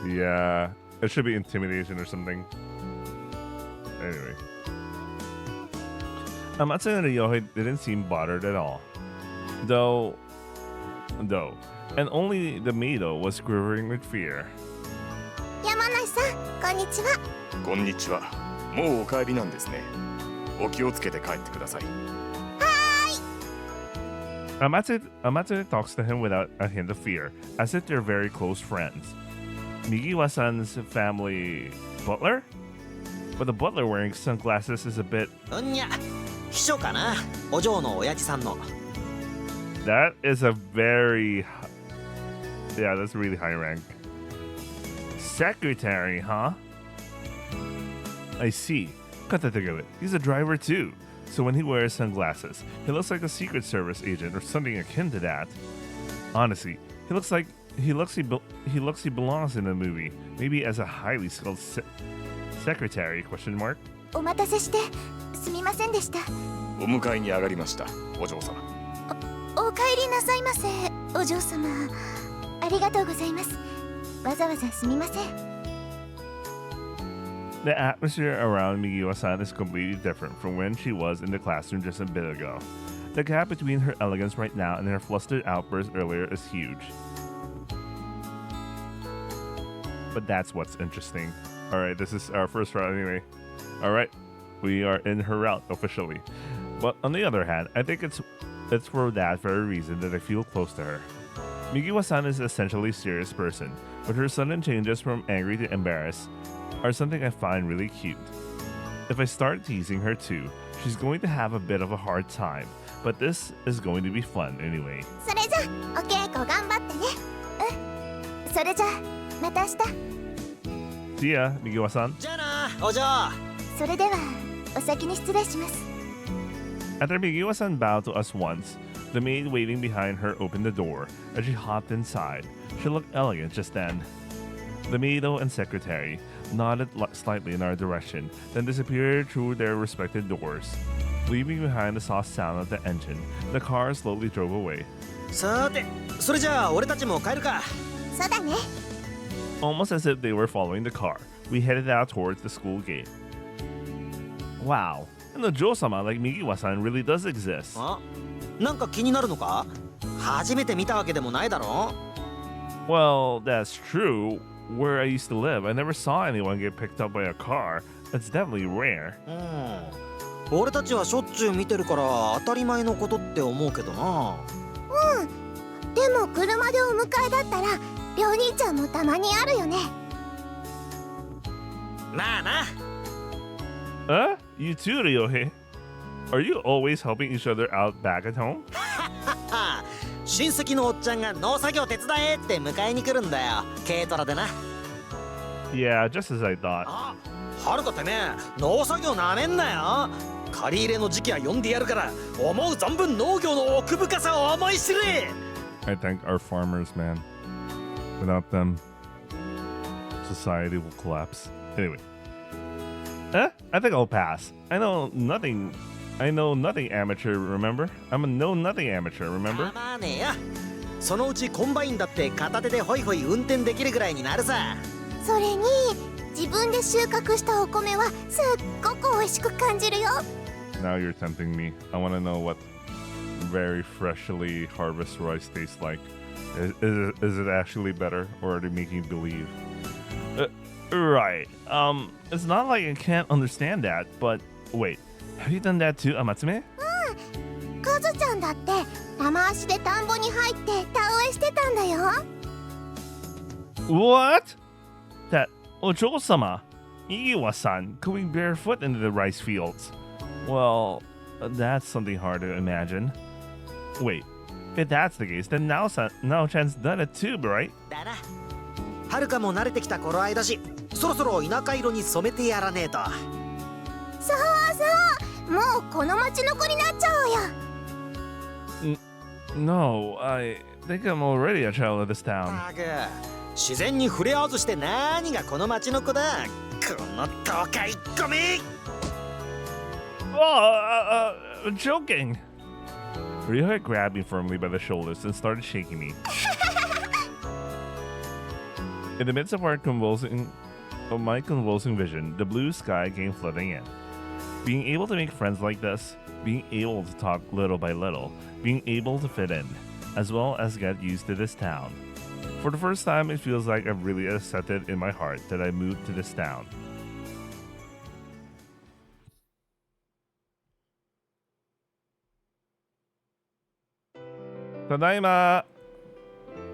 Yeah, it should be intimidation or something. Anyway. Amatsu and Ryohei didn't seem bothered at all. Though, and only the Meido was quivering with fear. 山梨さん、こんにちは。こんにちは。もうお帰りなんですね。お気をつけて帰ってください。Amatsu talks to him without a hint of fear, as if they're very close friends. Migiwa-san's family butler? But the butler wearing sunglasses is a bit... うんにゃ、秘書かな。お嬢の親父さんの。That is a very... Yeah, that's really high rank. Secretary, huh? I see. Cut the think of it. He's a driver too. So when he wears sunglasses, he looks like a Secret Service agent or something akin to that. Honestly, he looks he belongs in a movie, maybe as a highly skilled secretary? Question mark. お待たせしてすみませんでした。お迎えに上がりました、お嬢様。お帰りなさいませ、お嬢様。ありがとうございます。わざわざすみません。The atmosphere around Migiwa-san is completely different from when she was in the classroom just a bit ago. The gap between her elegance right now and her flustered outburst earlier is huge. But that's what's interesting. Alright, this is our first route anyway. Alright, we are in her route officially. But on the other hand, I think it's for that very reason that I feel close to her. Migiwa-san is essentially a serious person, but her sudden changes from angry to embarrassed are something I find really cute. If I start teasing her too, she's going to have a bit of a hard time, but this is going to be fun anyway. それじゃお稽古頑張ってね。うん。それじゃまた明日。See ya, Migiwa-san. じゃあな、お嬢。それではお先に失礼します。After Migiwa-san bowed to us once, the maid waiting behind her opened the door. As she hopped inside, she looked elegant just then. The Meido and secretary nodded slightly in our direction, then disappeared through their respective doors. Leaving behind the soft sound of the engine, the car slowly drove away. さて、それじゃあ俺たちも帰るか。そうだね。Almost as if they were following the car, we headed out towards the school gate. Wow, and the Jo-sama like Migiwa-san really does exist. あ、なんか気になるのか？初めて見たわけでもないだろ。Well, that's true. Where I used to live, I never saw anyone get picked up by a car. It's definitely rare. うん。俺たちはしょっちゅう見てるから当たり前のことって思うけどな。うん。でも車でお迎えだったら両兄ちゃんもたまにあるよね。まあな。You too, Ryohei. Are you always helping each other out back at home? 親戚のおっちゃんが農作業手伝えって迎えに来るんだよ。軽トラでな。Yeah, just as I thought. あ、はるかてめえ、農作業なめんなよ。借り入れの時期は呼んでやるから、思う存分農業の奥深さを思い知れ。I thank our farmers, man. Without them, society will collapse. Anyway. I think I'll pass. I know nothing amateur, remember? I'm a know-nothing amateur, remember? まあねえよ。そのうちコンバインだって片手でホイホイ運転できるぐらいになるさ。それに自分で収穫したお米はすっごく美味しく感じるよ。Now you're tempting me. I want to know what very freshly harvested rice tastes like. Is it actually better, or are they making believe? Right. It's not like I can't understand that, but wait. Have you done that too, Amatsume? うん。カズちゃんだって生足で田んぼに入って田植えしてたんだよ。What? That Ojo-sama, Iiwa-san, going barefoot into the rice fields. Well, that's something hard to imagine. Wait, if that's the case, then Nao-chan's done it too, right? だな。はるかも慣れてきた頃合いだし、そろそろ田舎色に染めてやらねえと。そうそう、もうこの町の子になっちゃおうよ。No, I think I'm already a child of this town. たく自然に触れ合わずして何がこの町の子だ。この都会っ子め。 Oh, joking. Ryohei grabbed me firmly by the shoulders and started shaking me. In the midst of my convulsing vision, the blue sky came flooding in. Being able to make friends like this, being able to talk little by little, being able to fit in, as well as get used to this town. For the first time, it feels like I've really accepted in my heart that I moved to this town. Tadaima!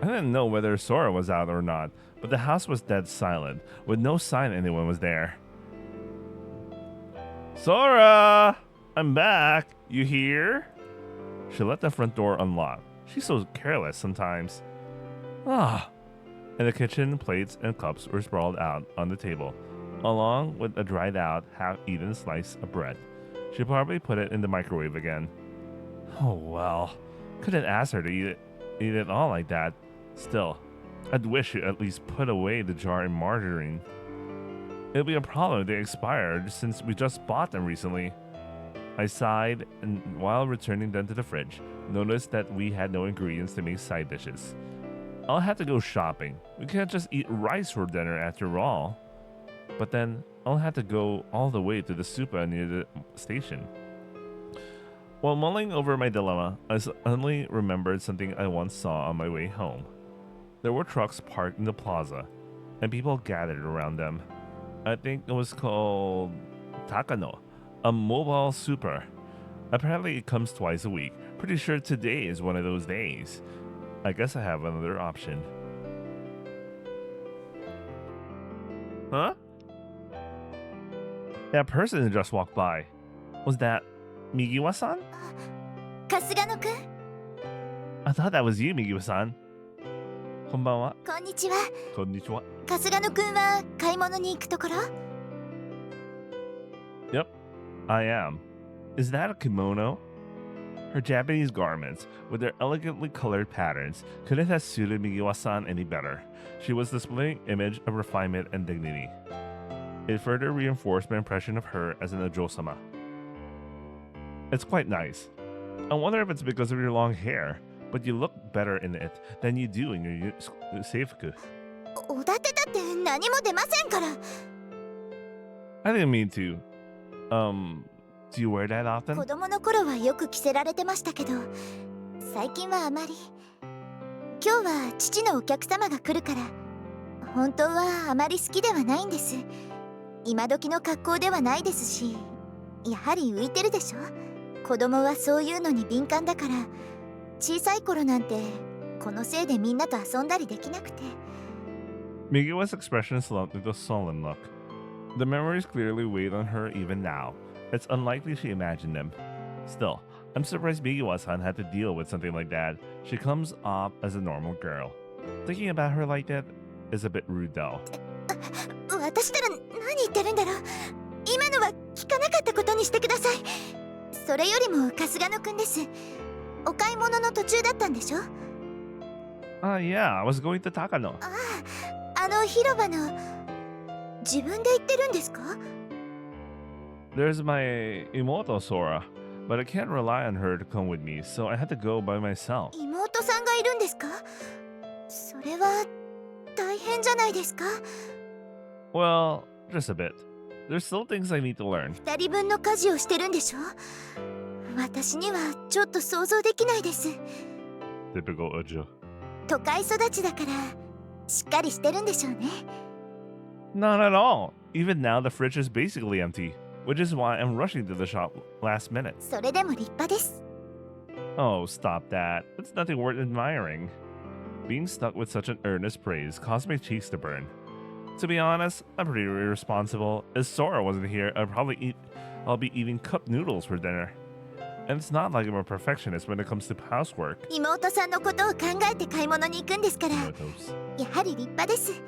I didn't know whether Sora was out or not, but the house was dead silent, with no sign anyone was there. Sora! I'm back! You here? She left the front door unlocked. She's so careless sometimes. Ah! In the kitchen, plates and cups were sprawled out on the table, along with a dried out, half-eaten slice of bread. She probably put it in the microwave again. Oh well. Couldn't ask her to eat it all like that. Still, I'd wish she'd at least put away the jar in margarine. It'll be a problem if they expired since we just bought them recently. I sighed and while returning them to the fridge, noticed that we had no ingredients to make side dishes. I'll have to go shopping. We can't just eat rice for dinner after all. But then I'll have to go all the way to the super near the station. While mulling over my dilemma, I suddenly remembered something I once saw on my way home. There were trucks parked in the plaza, and people gathered around them. I think it was called Takano, a mobile super. Apparently it comes twice a week. Pretty sure today is one of those days. I guess I have another option. Huh? That person just walked by. Was that Migiwa-san? 春日野くん I thought that was you, Migiwa-san. こんばんは。こんにちは。こんにちは。春日野くんは買い物に行くところ？ Yep, I am. Is that a kimono? Her Japanese garments, with their elegantly colored patterns, couldn't have suited Migiwa-san any better. She was displaying an image of refinement and dignity. It further reinforced my impression of her as an ojo-sama. It's quite nice. I wonder if it's because of your long hair, but you look better in it than you do in your seifuku. おだてだって何も出ませんから。 I didn't mean to. Do you wear that 子 often? 供の頃はよく着せられてましたけど、最近はあまり。今日は父のお客様が来るから、本当はあまり好きではないんです。今時の格好ではないですし、やはり浮いてるでしょ。子供はそういうのに敏感だから、小さい頃なんてこのせいでみんなと遊んだりできなくて。 Migiwa's expression slumped into a sullen look. The memories clearly weighed on her even now. It's unlikely she imagined them. Still, I'm surprised Migiwa-san had to deal with something like that. She comes off as a normal girl. Thinking about her like that is a bit rude though. 私たら何言ってるんだろう。今のは聞かなかったことにしてください。それよりも春日野くんです。お買い物の途中だったんでしょ？ Yeah, I was going to Takano. ああ、あの広場の。自分で行ってるんですか？ There's my imoto Sora, but I can't rely on her to come with me, so I had to go by myself. 妹さんがいるんですか？それは大変じゃないですか？ Well, just a bit. There's still things I need to learn. 二人分の家事をしてるんでしょ？私にはちょっと想像できないです。 Typical Ujo. 都会育ちだからしっかりしてるんでしょうね。 Not at all. Even now, the fridge is basically empty, which is why I'm rushing to the shop last minute. それでも立派です。 Oh, stop that. It's nothing worth admiring. Being stuck with such an earnest praise caused my cheeks to burn. To be honest, I'm pretty irresponsible. If Sora wasn't here, I'll be eating cup noodles for dinner. And it's not like I'm a perfectionist when it comes to housework. 妹さんのことを考えて買い物に行くんですから、や Motos. はり立派です。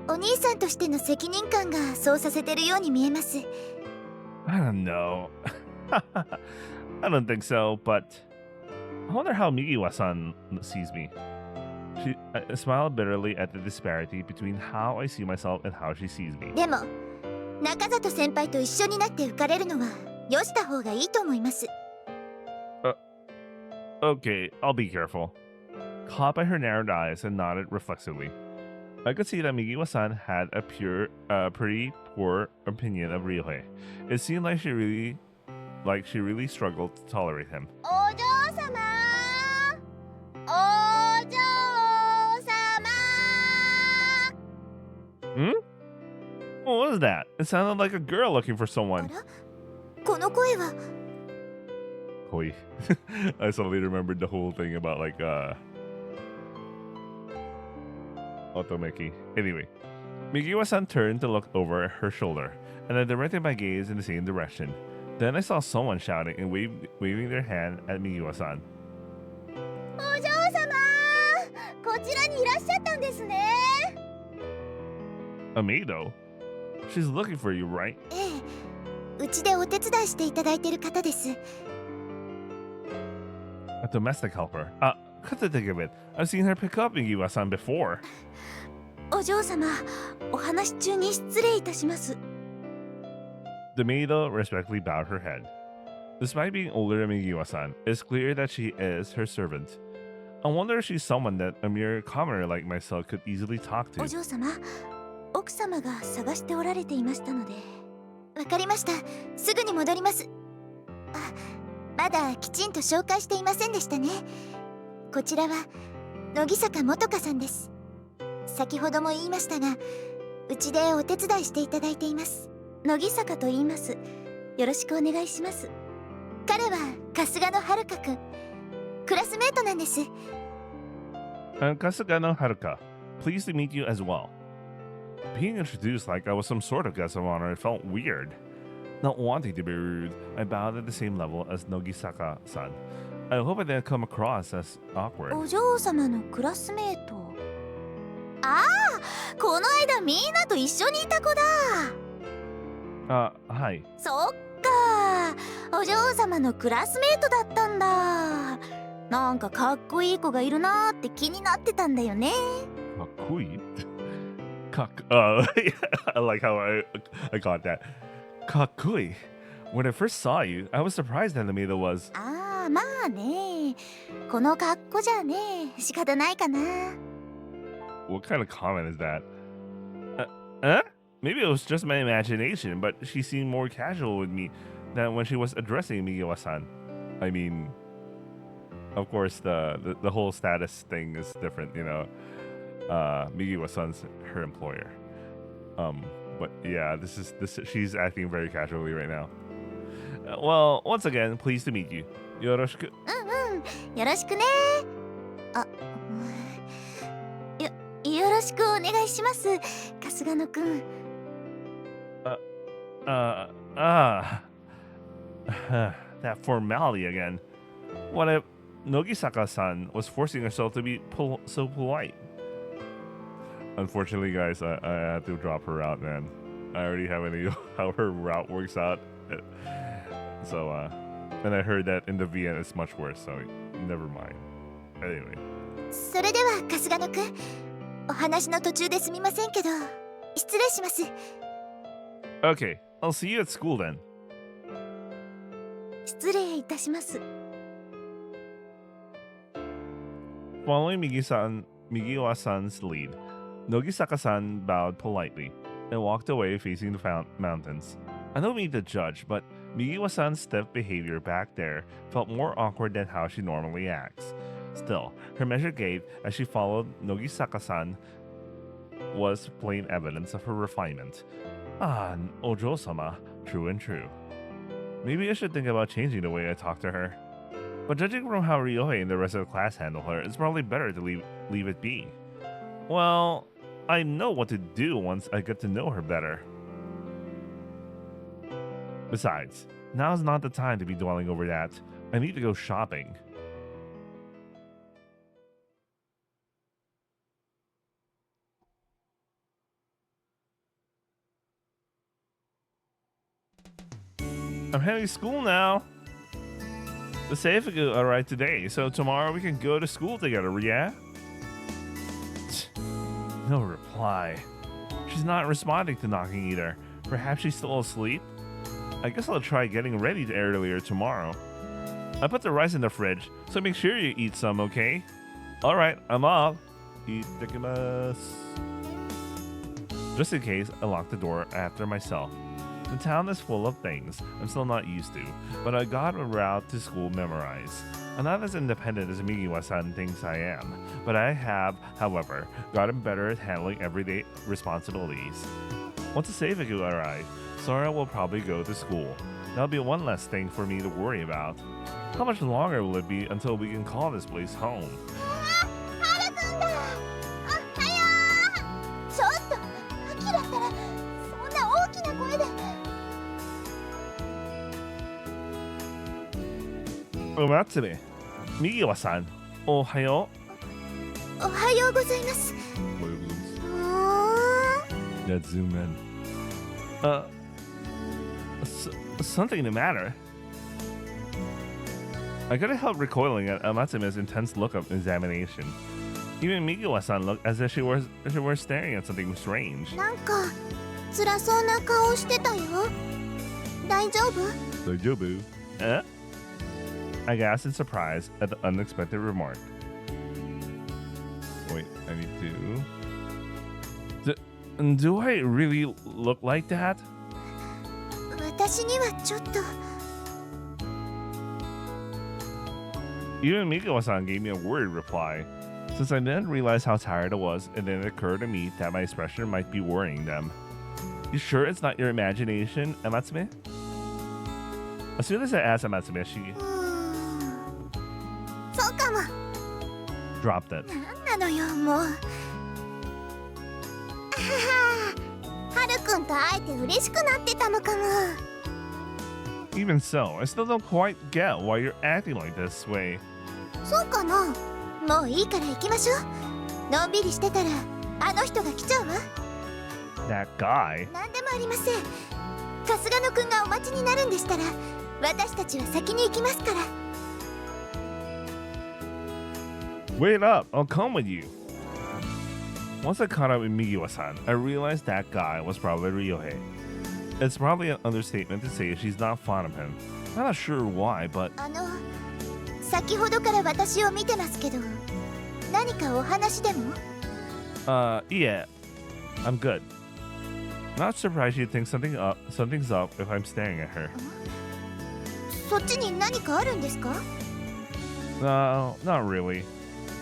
お兄さんとしての責任感がそうさせてるように見えます。 I don't know. I don't think so, but I wonder how Migiwa-san sees me. I smiled bitterly at the disparity between how I see myself and how she sees me. でも中里先輩と一緒になって浮かれるのはよした方がいいと思います。 Okay, I'll be careful. Caught by her narrowed eyes and nodded reflexively. I could see that Migiwa-san had a pretty poor opinion of Ryohei. It seemed like she really struggled to tolerate him. お嬢様お嬢様 Hmm? What was that? It sounded like a girl looking for あ someone. らこの声は Koi. I suddenly remembered the whole thing about Otomeki. Anyway, Migiwa-san turned to look over her shoulder, and I directed my gaze in the same direction. Then I saw someone shouting and waving their hand at Migiwa-san. お嬢様こちらにいらっしゃったんですね。 Amado? She's looking for you, right? ええ、うちでお手伝いしていただいてる方です。 A domestic helper. Come to think of it, I've seen her pick up Migiwa-san before. お嬢様お話中に失礼いたします。 The maid respectfully bowed her head. Despite being older than Migiwa-san, it's clear that she is her servant. I wonder if she's someone that a mere commoner like myself could easily talk お to. 嬢様奥様が探しておられていましたので。わかりました。すぐに戻ります。あ、まだきちんと紹介していませんでしたね。こちらは乃木坂元香さんです。先ほども言いましたが、うちでお手伝いしていただいています。乃木坂と言います。よろしくお願いします。彼は春日野遥くん、クラスメートなんです。Kasugano Haruka, pleased to meet you as well. Being introduced like I was some sort of guest of honor felt weird. Not wanting to be rude, I bowed at the same level as Nogisaka-san. I hope I didn't come across as awkward. お嬢様のクラスメート。ああ、この間みんなと一緒にいた子だ。Hi. そっか、お嬢様のクラスメートだったんだ。なんかかっこいい子がいるなーって気になってたんだよね。Kakui? I like how I got that. Kakui. When I first saw you, I was surprised that the maid was. ああ、まあね。この格好じゃね、仕方ないかな。What kind of comment is that? Huh? Maybe it was just my imagination, but she seemed more casual with me than when she was addressing Migiwa-san. I mean, of course, the whole status thing is different, you know. Migiwa-san's her employer. But yeah, this she's acting very casually right now. Well, once again, pleased to meet you. Yoroshiku. うんうん、よろしくね。あ、よろしくお願いします、春日野くん。That formality again. What if Nogisaka-san was forcing herself to be so polite? Unfortunately, guys, I had to drop her out, man. I already have any how her route works out. So, and I heard that in the VN it's much worse, so never mind. Anyway. それでは春日野くん、お話の途中ですみませんけど、失礼します。 Okay, I'll see you at school then. 失礼いたします。 Following Migiwa-san's lead, Nogisaka-san bowed politely and walked away facing the mountains. I don't mean to judge, but Migiwa-san's stiff behavior back there felt more awkward than how she normally acts. Still, her measured gait as she followed Nogisaka-san was plain evidence of her refinement. Ah, Ojo-sama, true and true. Maybe I should think about changing the way I talk to her. But judging from how Ryohei and the rest of the class handle her, it's probably better to leave it be. Well, I know what to do once I get to know her better. Besides, now's not the time to be dwelling over that. I need to go shopping. I'm heading to school now. The Seifuku arrived today, so tomorrow we can go to school together, yeah? No reply. She's not responding to knocking either. Perhaps she's still asleep? I guess I'll try getting ready earlier tomorrow. I put the rice in the fridge, so make sure you eat some, okay? Alright, I'm off. Itadakimasu. Just in case, I locked the door after myself. The town is full of things I'm still not used to, but I got a route to school memorized. I'm not as independent as Migiwa-san thinks I am, but I have, however, gotten better at handling everyday responsibilities. Once the Seifuku arrives, Sora will probably go to school. That'll be one less thing for me to worry about. How much longer will it be until we can call this place home? ハルくんだ。おはよう。ちょっとアキラったらそんな大きな声で。Umatsube. Migiwa-san. Ohayo. おはようございます。Let's zoom in. Something the matter. I couldn't help recoiling at Amatsume's intense look of examination. Even Migiwa-san looked as if she were staring at something strange. なんか辛そうな顔してたよ。大丈夫？ Daijoubu? Eh? I gasped in surprise at the unexpected remark. Wait, I need to... Do I really look like that? 私にはちょっと。Even Migiwa-san gave me a worried reply, since I didn't realize how tired I was, and then it occurred to me that my expression might be worrying them. You sure it's not your imagination, Amatsume? As soon as I asked Amatsume, she そうかも。 dropped it. なんなのよもう。はるくんと会えて嬉しくなってたのかも。 Even so, I still don't quite get why you're acting like this way. そうかな。もういいから行きましょう。のんびりしてたらあの人が来ちゃうわ。 That guy? なんでもありません。春日野くんがお待ちになるんでしたら私たちは先に行きますから。 Wait up, I'll come with you. Once I caught up with Migiwa-san, I realized that guy was probably Ryohei. It's probably an understatement to say she's not fond of him. I'm not sure why, but 先ほどから私を見てますけど、何かお話でも？ yeah, I'm good. Not surprised you'd think something's up if I'm staring at her. そっちに何かあるんですか？ No, not really.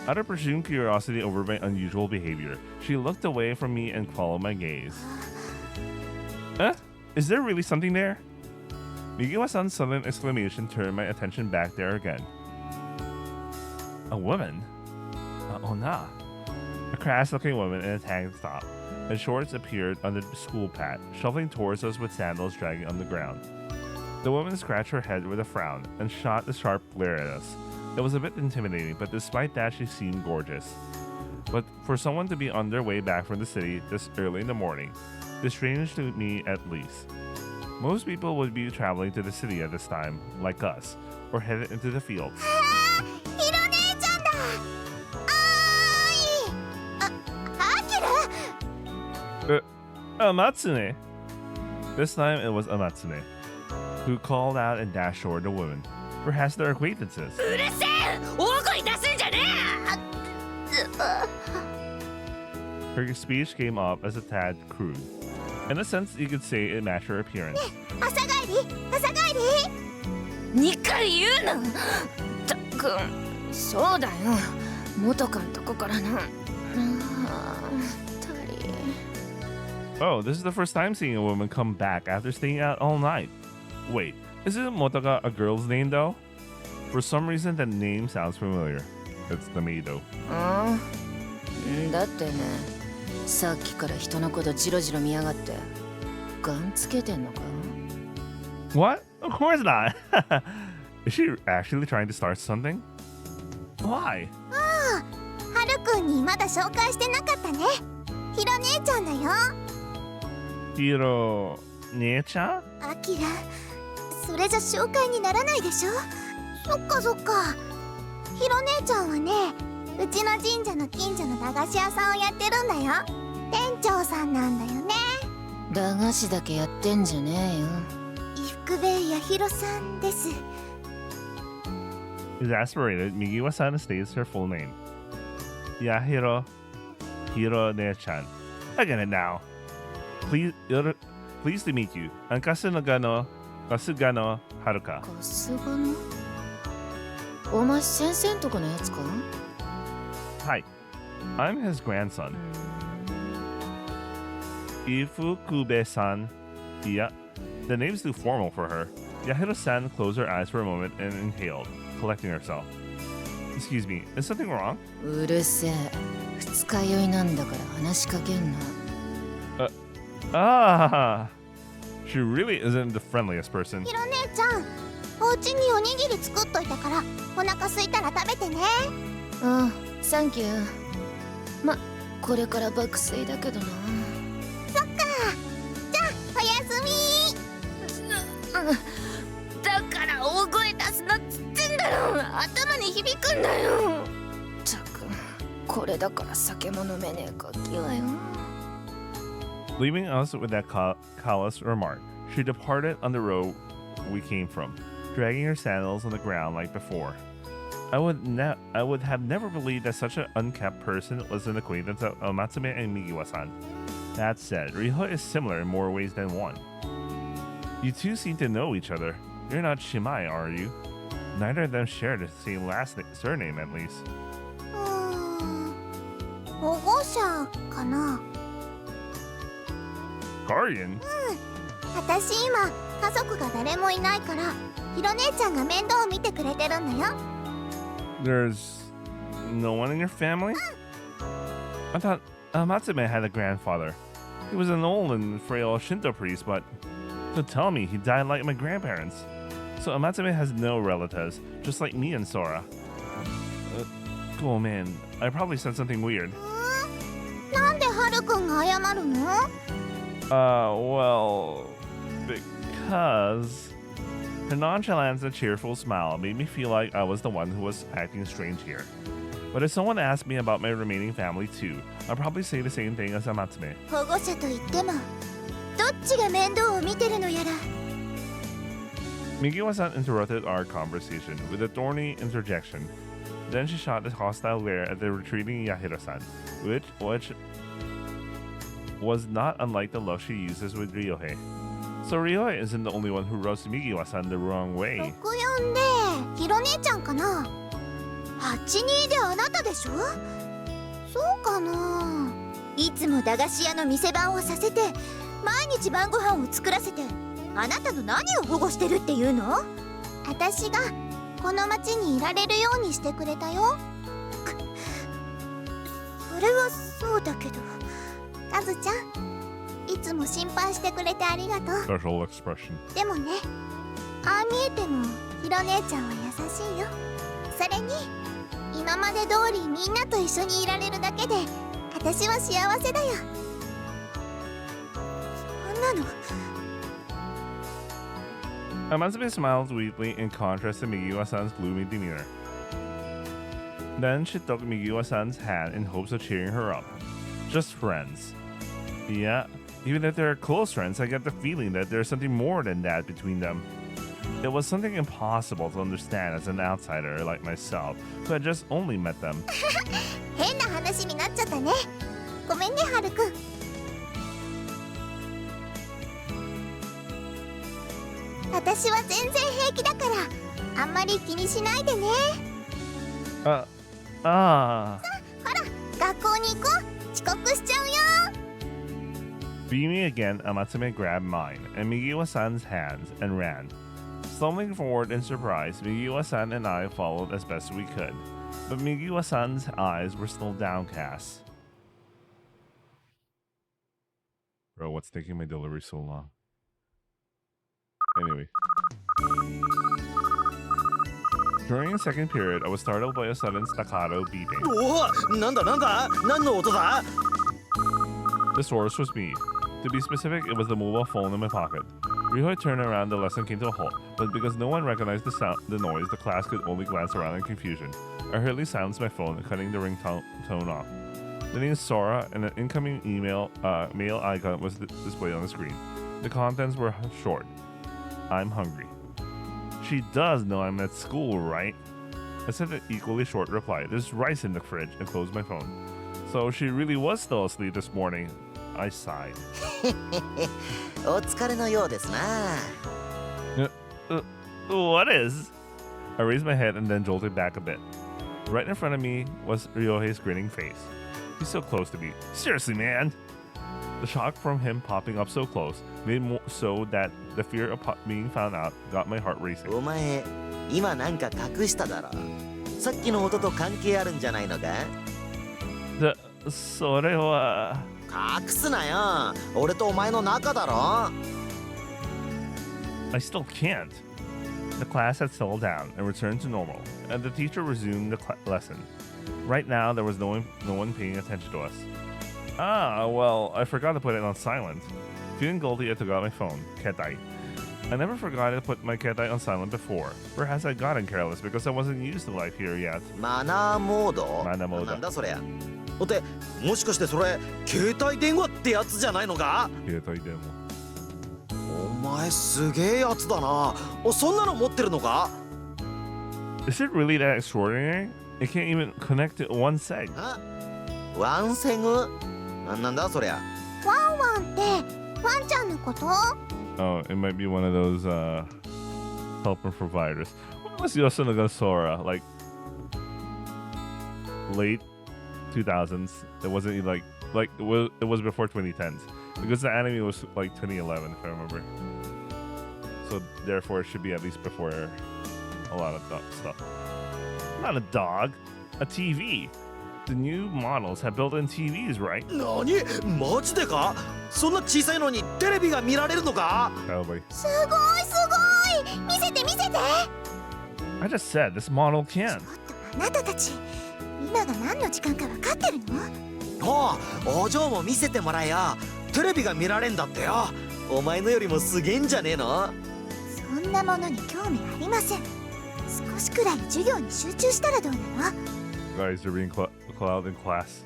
Out of presumed curiosity over my unusual behavior, she looked away from me and followed my gaze. Is there really something there? Migiwa-san's sudden exclamation turned my attention back there again. A woman? Oh nah. A crass-looking woman in a tank top and shorts appeared under the school path, shuffling towards us with sandals dragging on the ground. The woman scratched her head with a frown and shot a sharp glare at us. It was a bit intimidating, but despite that, she seemed gorgeous. But for someone to be on their way back from the city this early in the morning, is strange to me at least. Most people would be traveling to the city at this time, like us, or headed into the fields. ひろ姉ちゃんだ。あきら。 Amatsune! This time it was Amatsune, who called out and dashed toward the woman. Perhaps they're acquaintances. うるせえ。大声出すんじゃねえ。 Her speech came off as a tad crude. In a sense, you could say it matched her appearance. 朝帰り？朝帰り？2回言うの？たっくん、そうだよ。元カンとこからな。Oh, this is the first time seeing a woman come back after staying out all night. Wait, isn't Motoga a girl's name though? For some reason, that name sounds familiar. It's the maid though. だってね、さっきから人のことジロジロ見やがって、ガンつけてんのか？ What? Of course not. Is she actually trying to start something? Why? はるくんにまだ紹介してなかったね。ひろ姉ちゃんだよ。 Hiro... 姉ちゃん? あきら、それじゃ紹介にならないでしょ。そっかそっか。ひろ姉ちゃんはね、うちの神社の近所の駄菓子屋さんをやってるんだよ。店長さんなんだよね。駄菓子だけやってんじゃねえよ。伊福部やひろさんです。 Exasperated, Migiwa-san states her full name. Yahiro Hiro-ne-chan. I get it now. Pleased to meet you. I'm Kasugano Haruka. カスガのお前先生んとこのやつか？ Hi. I'm his grandson. Ifukube-san. Yeah. The name's too formal for her. Yahiro-san closed her eyes for a moment and inhaled, collecting herself. Excuse me, is something wrong? うるせえ。二日酔いなんだから話しかけんな。Ah! She really isn't the friendliest person. ひろ姉ちゃん、お家におにぎり作っといたからお腹空いたら食べてね。ああ、サンキュー。ま、これから爆睡だけどな。そっか。じゃあおやすみ。だから大声出すなっつってんだよ。頭に響くんだよ。ったく、これだから酒も飲めねえかきわよ。Leaving us with that callous remark, she departed on the road we came from, dragging her sandals on the ground like before. I would have never believed that such an unkept person was an acquaintance of Matsume and Migiwa-san. That said, Riho is similar in more ways than one. You two seem to know each other. You're not Shimai, are you? Neither of them share the same surname, at least. 保護者かな。Guardian? 私今家族が誰もいないからひろ姉ちゃんが面倒を見てくれてるんだよ。 There's no one in your family? I thought Matsume had a grandfather. He was an old and frail Shinto priest, but to tell me he died like my grandparents. So Matsume has no relatives, just like me and Sora. Oh man, I probably said something weird. なんでハルくんが謝るの？ Well, because her nonchalance and cheerful smile made me feel like I was the one who was acting strange here. But if someone asked me about my remaining family too, I'd probably say the same thing as Amatsume. 保護者と言ってもどっちが面倒を見てるのやら。 Migiwa-san interrupted our conversation with a thorny interjection. Then she shot a hostile glare at the retreating Yahiro-san, which was not unlike the look she uses with Ryohei. So Ryohei isn't the only one who rubs Migiwa-san the wrong way. 64でひろ姉ちゃんかな。82であなたでしょ。そうかな。いつも駄菓子屋の店番をさせて毎日晩ご飯を作らせてあなたの何を保護してるっていうの？私がこの町にいられるようにしてくれたよ。それはそうだけどカズちゃんいつも心配してくれてありがとう。 Special expression. でもね、ああ見えてもひろ姉ちゃんは優しいよ。それに今まで通りみんなと一緒にいられるだけで私は幸せだよ。そんなの。 Amatsume smiled weakly in contrast to Migiwa-san's gloomy demeanor. Then she took Migiwa-san's hand in hopes of cheering her up. Just friends. Yeah, even if they're close friends, I get the feeling that there's something more than that between them. It was something impossible to understand as an outsider like myself, who had just only met them. 変な話になっちゃったね。ごめんね、ハルくん。私は全然平気だからあんまり気にしないでね。ほら、学校に行こう。遅刻しちゃうよ。 Beaming again, Amatsume grabbed mine and Migiwa-san's hands and ran. Stumbling forward in surprise, Migiwa-san and I followed as best we could, but Migiwa-san's eyes were still downcast. Bro, what's taking my delivery so long? Anyway. During the second period, I was startled by a sudden staccato beeping. おお、なんだなんだ、何の音だ？ The source was me. To be specific, it was the mobile phone in my pocket. Ryuhei turned around, the lesson came to a halt, but because no one recognized the noise, the class could only glance around in confusion. I hurriedly silenced my phone, cutting the ringtone off. The name Sora and an incoming mail icon was displayed on the screen. The contents were short. I'm hungry. She does know I'm at school, right? I sent an equally short reply. There's rice in the fridge, and closed my phone. So she really was still asleep this morning. I sighed. お疲れのようですな。 What is? I raised my head and then jolted back a bit. Right in front of me was Ryohei's grinning face. He's so close to me. Seriously, man! The shock from him popping up so close made so that the fear of being found out got my heart racing. お前、今なんか隠しただろ。さっきの音と関係あるんじゃないのか？それは。隠すなよ。俺とお前の仲だろ。I still can't. The class had settled down and returned to normal, and the teacher resumed the lesson. Right now, there was no one paying attention to us. Ah, well, I forgot to put it on silent. Feeling guilty, I took out my phone, Ketai. I never forgot to put my Ketai on silent before. Perhaps I'd gotten careless because I wasn't used to life here yet. マナーモード？マナーモード。なんだそりゃ。ってもしかしてそれ携帯電話ってやつじゃないのか？携帯電話。お前すげえやつだな。そんなの持ってるのか？ Is it really that extraordinary? It can't even connect to one seg. ワンセグ？なんだそりゃ。ワンワンってワンちゃんのこと？ Oh, it might be one of those helper providers. When was Yosuga Sora? Like late 2000s. It wasn't like it was before 2010s because the anime was like 2011 if I remember. So therefore it should be at least before a lot of stuff. Not a dog, a TV. The new models have built-in TVs, right? 何？マジでか？そんな小さいのにテレビが見られるのか？ Probably. すごい見せて見せて。 I just said this model can. ちょっとあなたたち今が何の時間か分かってるの？おう、お嬢も見せてもらえよ。テレビが見られんだってよ。お前のよりもすげえんじゃねえの？そんなものに興味ありません。少しくらい授業に集中したらどうなの？ Guys are being cloud in class.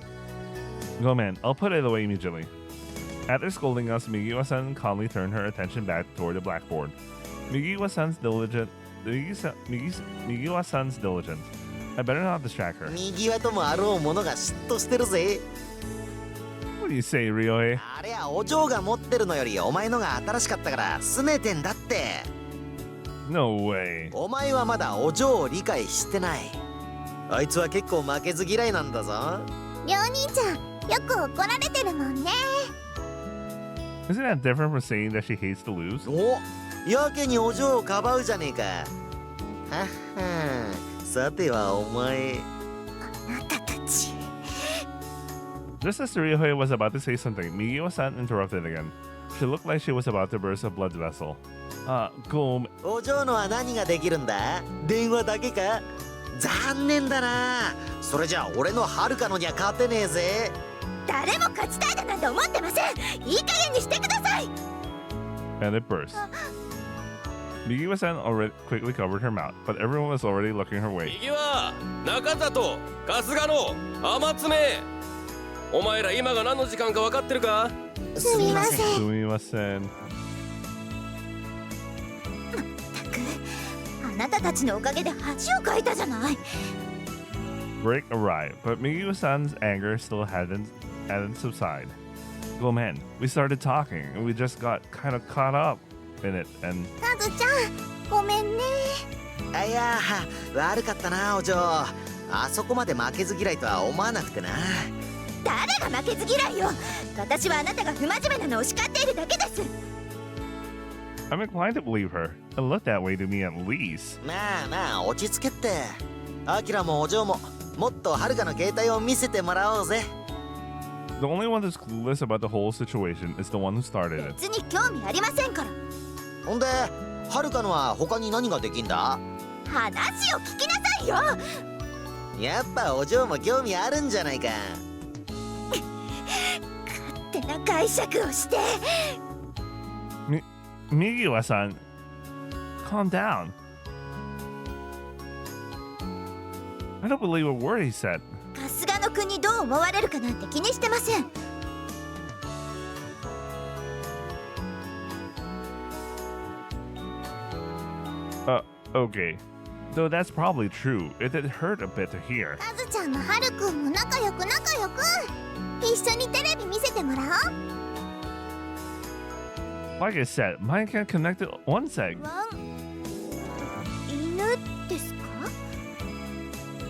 Go man, I'll put it away immediately. After scolding us, Migiwa-san calmly turned her attention back toward the blackboard. Migiwa-san's diligent. Migiwa-san's diligent. I better not distract her. 右輪ともあろうものが嫉妬してるぜ。 What do you say, Ryohei? あれはお嬢が持ってるのよりお前のが新しかったから拗ねてんだって。 No way. お前はまだお嬢を理解してない。あいつは結構負けず嫌いなんだぞ。りょう兄ちゃんよく怒られてるもんね。 Isn't that different from saying that she hates to lose? お、やけにお嬢をかばうじゃねえか。はっは、さてはお前。あなたたち。 Just as Ryohei was about to say something, Migiwa-san interrupted again. She looked like she was about to burst a blood vessel. Go. お嬢のは何ができるんだ？電話だけか？残念だな。それじゃあ俺のはるかのには勝てねえぜ。誰も勝ちたいだなんて思ってません。いい加減にしてください。 And it burst. Migiwa-san already quickly covered her mouth, but everyone was already looking her way. 右は中里、春日野、天爪。お前ら今が何の時間か分かってるか？すみません。 Sumimasen. あなたたちのおかげで恥をかいたじゃない。 Break arrived, but Migiwa-san's anger still hadn't subsided. Go man, we started talking, and we just got kind of caught up in it, and カズちゃんごめんね。あ、いや悪かったなお嬢。あそこまで負けず嫌いとは思わなくてな。誰が負けず嫌いよ。私はあなたが不真面目なのを叱っているだけです。 I'm inclined to believe her. It looked that way to me at least. まあまあ落ち着けって。アキラもお嬢ももっとはるかの携帯を見せてもらおうぜ。 The only one that's clueless about the whole situation is the one who started it. 別に興味ありませんから。ほんではるかのは他に何ができんだ？話を聞きなさいよ。やっぱお嬢も興味あるんじゃないか。勝手な解釈をして。Migiwa-san, calm down. I don't believe a word he said. 春日の君にどう思われるかなんて気にしてません。Okay. Though that's probably true. It did hurt a bit to hear. カズちゃんもハルくんも仲良く一緒にテレビ見せてもらおう。 Like I said, mine can't connect to one seg. 犬ですか？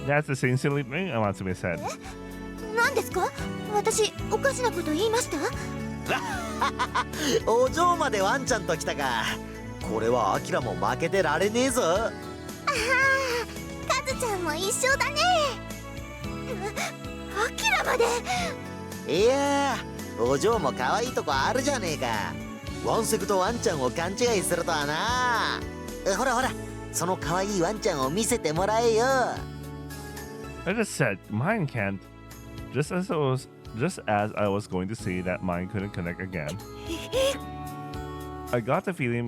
That's the same silly thing Amatsume said. 何ですか？私おかしなこと言いました？お嬢までワンちゃんと来たか。これはアキラも負けてられねえぞ。カズちゃんも一緒だね。アキラまで。いやー、お嬢も可愛いとこあるじゃねえか。ワンセグとワンちゃんを勘違いするとはな。ほらほら、その可愛いワンちゃんを見せてもらえよ。I just said mine can't. Just as I was going to say that mine couldn't connect again. I got the feeling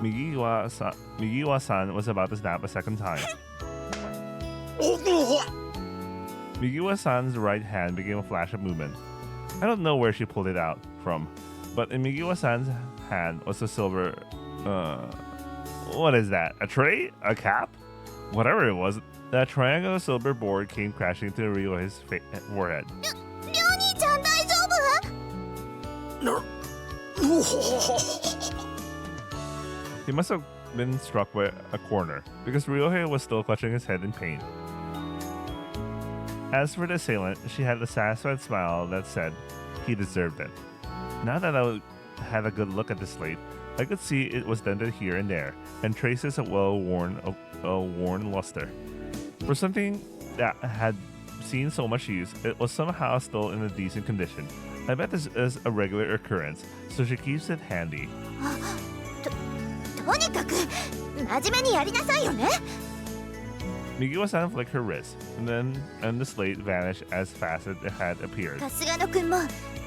Migiwa-san was about to snap a second time. Migiwa-san's right hand became a flash of movement. I don't know where she pulled it out from, but in Migiwa-san's hand was a silver... what is that? A tray? A cap? Whatever it was, that triangular silver board came crashing into Ryohei's forehead. りょう兄ちゃん大丈夫？ He must have been struck by a corner, because Ryohei was still clutching his head in pain. As for the assailant, she had a satisfied smile that said he deserved it. Now that I had a good look at the slate, I could see it was dented here and there, and traces of worn luster. For something that had seen so much use, it was somehow still in a decent condition. I bet this is a regular occurrence, so she keeps it handy. とにかく真面目にやりなさいよね。 Migiwa-san flicked her wrist, and the slate vanished as fast as it had appeared. 春日野くんも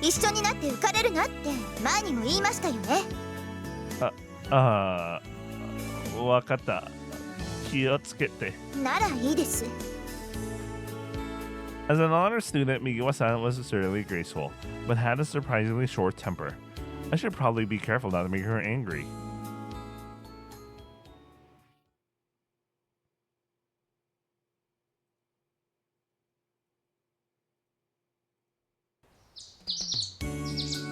一緒になって浮かれるなって前にも言いましたよね。わかった。気をつけて。ならいいです。 As an honor student, Migiwa-san was certainly graceful, but had a surprisingly short temper. I should probably be careful not to make her angry.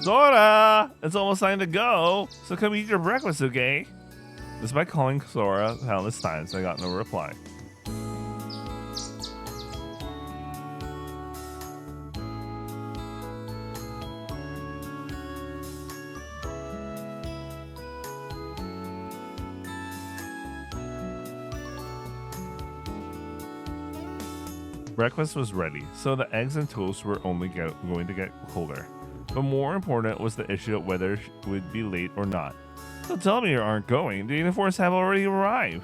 Sora! It's almost time to go, so come eat your breakfast, okay? Despite calling Sora countless times, I got no reply. Breakfast was ready, so the eggs and toast were only going to get colder. But more important was the issue of whether we'd be late or not. So tell me you aren't going. The uniforms have already arrived.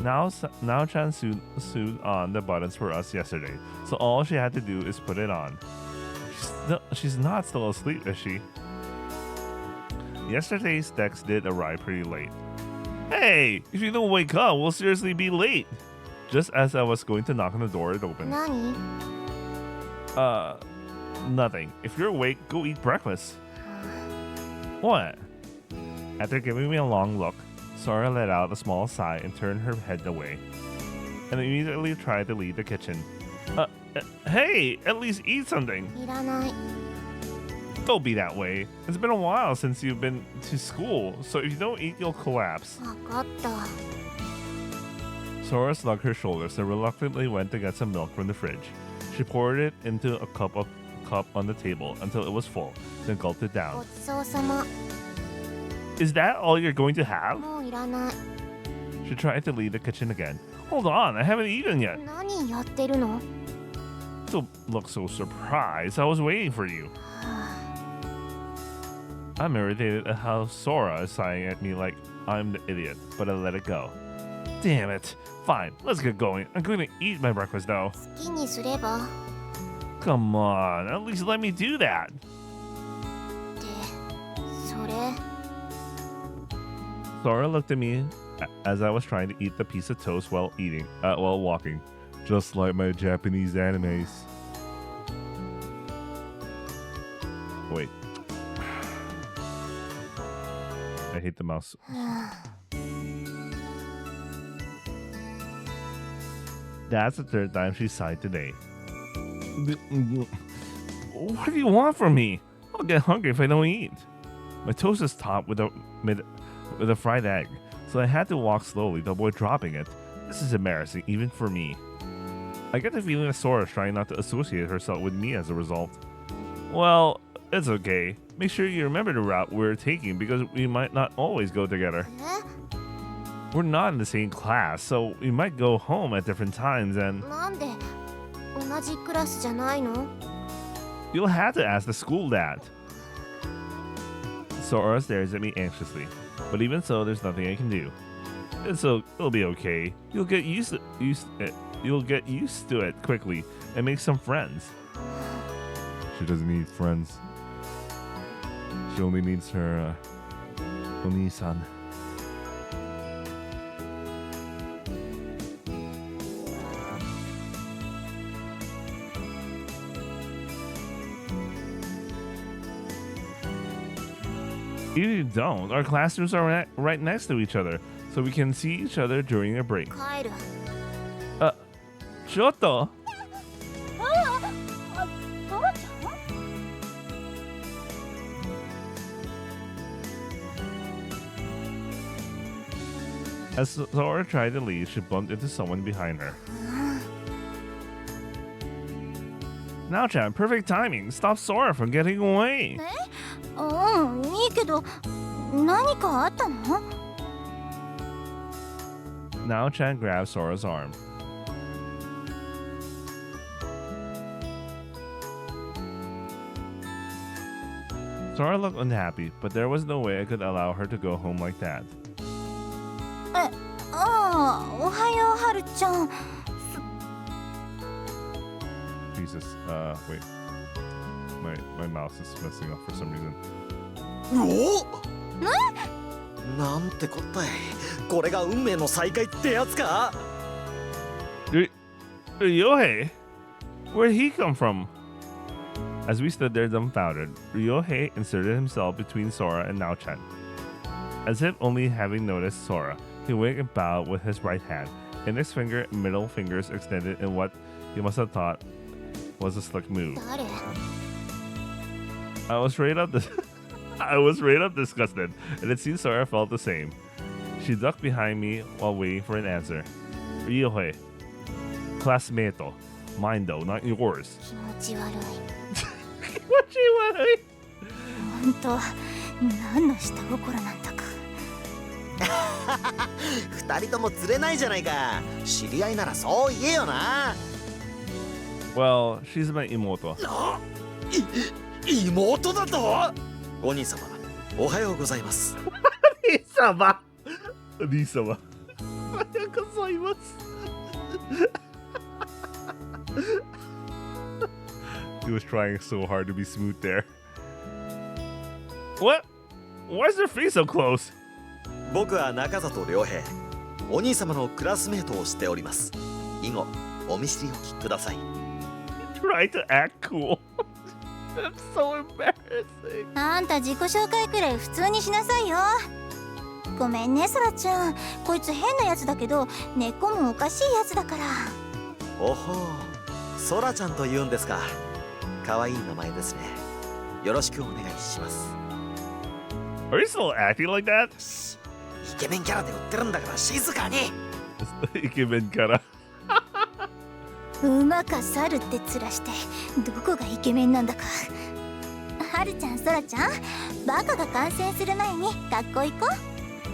Now Chan sewed on the buttons for us yesterday, so all she had to do is put it on. She's not still asleep, is she? Yesterday's text did arrive pretty late. Hey, if you don't wake up, we'll seriously be late. Just as I was going to knock on the door, it opened. 何？ Nothing. If you're awake, go eat breakfast. What? After giving me a long look, Sora let out a small sigh and turned her head away, and immediately tried to leave the kitchen. Hey, at least eat something. いらない。 Don't be that way. It's been a while since you've been to school, so if you don't eat, you'll collapse. わかった。 Sora shrugged her shoulders and reluctantly went to get some milk from the fridge. She poured it into a cup on the table until it was full, then gulped it ご down. ちそうさま。 Is that all you're going to have? もういらない。 She tried to leave the kitchen again. Hold on, I haven't eaten yet. 何やってるの？ Don't look so surprised. I was waiting for you. I'm irritated at how Sora is sighing at me like I'm the idiot, but I let it go. Damn it. Fine, let's get going. I'm going to eat my breakfast now. 好きにすれば。 Come on, at least let me do that. で、それ。Sora looked at me as I was trying to eat the piece of toast while walking, just like my Japanese animes. Wait. I hate the mouse. That's the third time she sighed today. What do you want from me? I'll get hungry if I don't eat. My toast is topped with a fried egg, so I had to walk slowly to avoid dropping it. This is embarrassing, even for me. I get the feeling that Sora is trying not to associate herself with me as a result. Well, it's okay. Make sure you remember the route we're taking because we might not always go together. We're not in the same class, so we might go home at different times and... なんで同じクラスじゃないの？ You'll have to ask the school that. Sora stares at me anxiously, but even so, there's nothing I can do. It'll be okay. You'll get used to it quickly and make some friends. She doesn't need friends. She only needs her Oni-san. You don't. Our classrooms are right next to each other, so we can see each other during a break. 帰る。ちょっと。ソラちゃん？ As Sora tried to leave, she bumped into someone behind her. Now, Chan, perfect timing. Stop Sora from getting away. いいけど何かあったの？ Now, Chan grabbed Sora's arm. Sora looked unhappy, but there was no way I could allow her to go home like that. おはようはるちゃん。 Jesus, wait. My mouse is messing up for some reason. なんてこったい。これが運命の再会ってやつか？ Ryohei? Where'd he come from? As we stood there dumbfounded, Ryohei inserted himself between Sora and Nao-chan. As if only having noticed Sora, he winked and bowed with his right hand, index finger and middle fingers extended in what he must have thought was a slick move. 誰？ I was straight up disgusted, and it seemed Sora felt the same. She ducked behind me while waiting for an answer. Ryohei. Classmate. Mine though, not yours. 気持ち悪い。 What 本当何の下心なんだか。二人とも釣れないじゃないか。知り合いならそう言えよな。Well, she's my imoto. 妹だと？お兄様、おはようございます。Nisama. Nisama. He was trying so hard to be smooth there. What? Why is their face so close? 僕は中里良平。お兄様のクラスメートをしております。以後、お見知りおきください。Try to act cool. That's so embarrassing. あんた自己紹介くらい普通にしなさいよ。ごめんねソラちゃん。こいつ変なやつだけど根っこもおかしいやつだから。おほう、ソラちゃんと言うんですか。可愛い名前ですね。よろしくお願いします。Are you still acting like that? イケメンキャラで売ってるんだから静かに。イケメンから。馬か猿って面してどこがイケメンなんだか。はるちゃん、そらちゃん、バカが感染する前に学校行こう。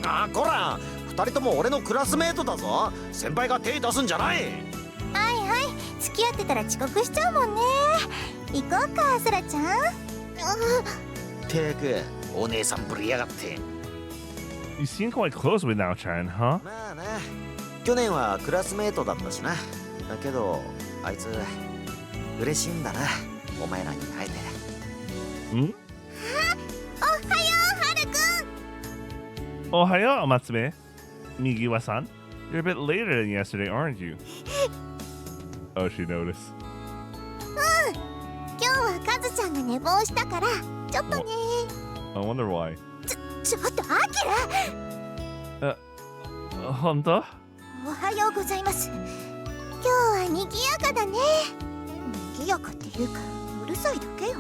あ、こら、二人とも俺のクラスメートだぞ。先輩が手出すんじゃない。はいはい、付き合ってたら遅刻しちゃうもんね。行こうか、そらちゃん。てく、お姉さんぶりやがって。You seem quite close with Nao-chan, huh? まあな、去年はクラスメートだったしな。だけど、あいつ嬉しいんだな、お前らに会えて。ん？おはよう、はるくん。Ohayo, Amatsume. Migiwa-san, you're a bit later than yesterday, aren't you? Oh, she noticed. 今日はカズちゃんが寝坊したからちょっとね。 I wonder why. ちょっとアキラ。Honto? おはようございます。今日は賑やかだね。賑やかっていうかうるさいだけよ。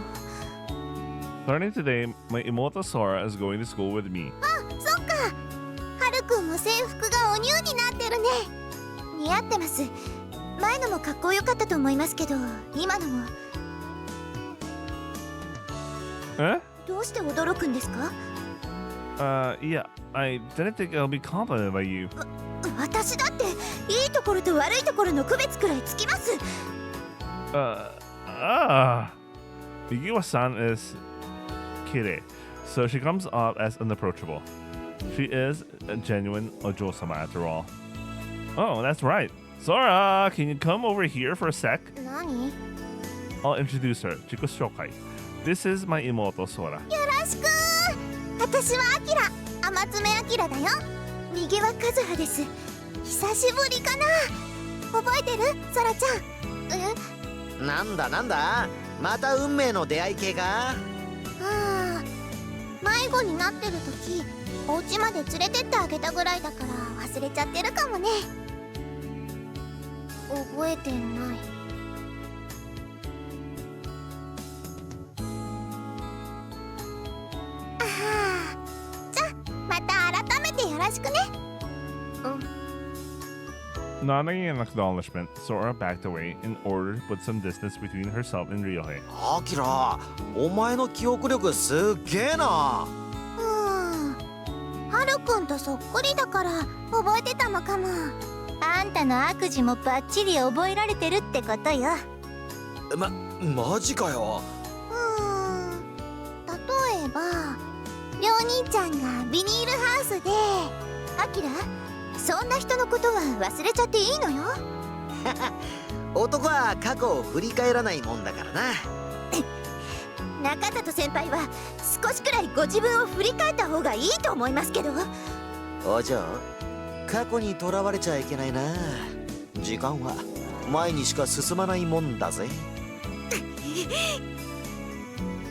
Starting today, my imoto Sora is going to school with me. そっか。はるくんも制服がおニューになってるね。似合ってます。前のもかっこよかったと思いますけど、今のも。 Eh? どうして驚くんですか？ Yeah, I didn't think I'll be complimented by you. 私だっていいところと悪いところの区別くらいつきます。 Migiwa-san is kire, so she comes off as unapproachable. She is a genuine ojo-sama after all. Oh, that's right. Sora, can you come over here for a sec? 何？よI'll introduce her. Chiko Shokai. This is my imoto Sora. ろしく。私はアキラ、天爪アキラだよ。右はカズハです。久しぶりかな。覚えてる？ソラちゃん。なんだなんだ、また運命の出会い系か。ああ、迷子になってる時お家まで連れてってあげたぐらいだから忘れちゃってるかもね。覚えてない。ああ、じゃまた改めてよろしくね。Nodding in acknowledgement, Sora backed away in order to put some distance between herself and Ryohei. アキラ、お前の記憶力すっげえな。はるくんとそっくりだから覚えてたのかも。あんたの悪事もバッチリ覚えられてるってことよ。マジかよ。例えばりょう兄ちゃんがビニールハウスで、アキラ、そんな人のことは忘れちゃっていいのよ。男は過去を振り返らないもんだからな。中里先輩は少しくらいご自分を振り返った方がいいと思いますけど。お嬢、過去にとらわれちゃいけないな。時間は前にしか進まないもんだぜ。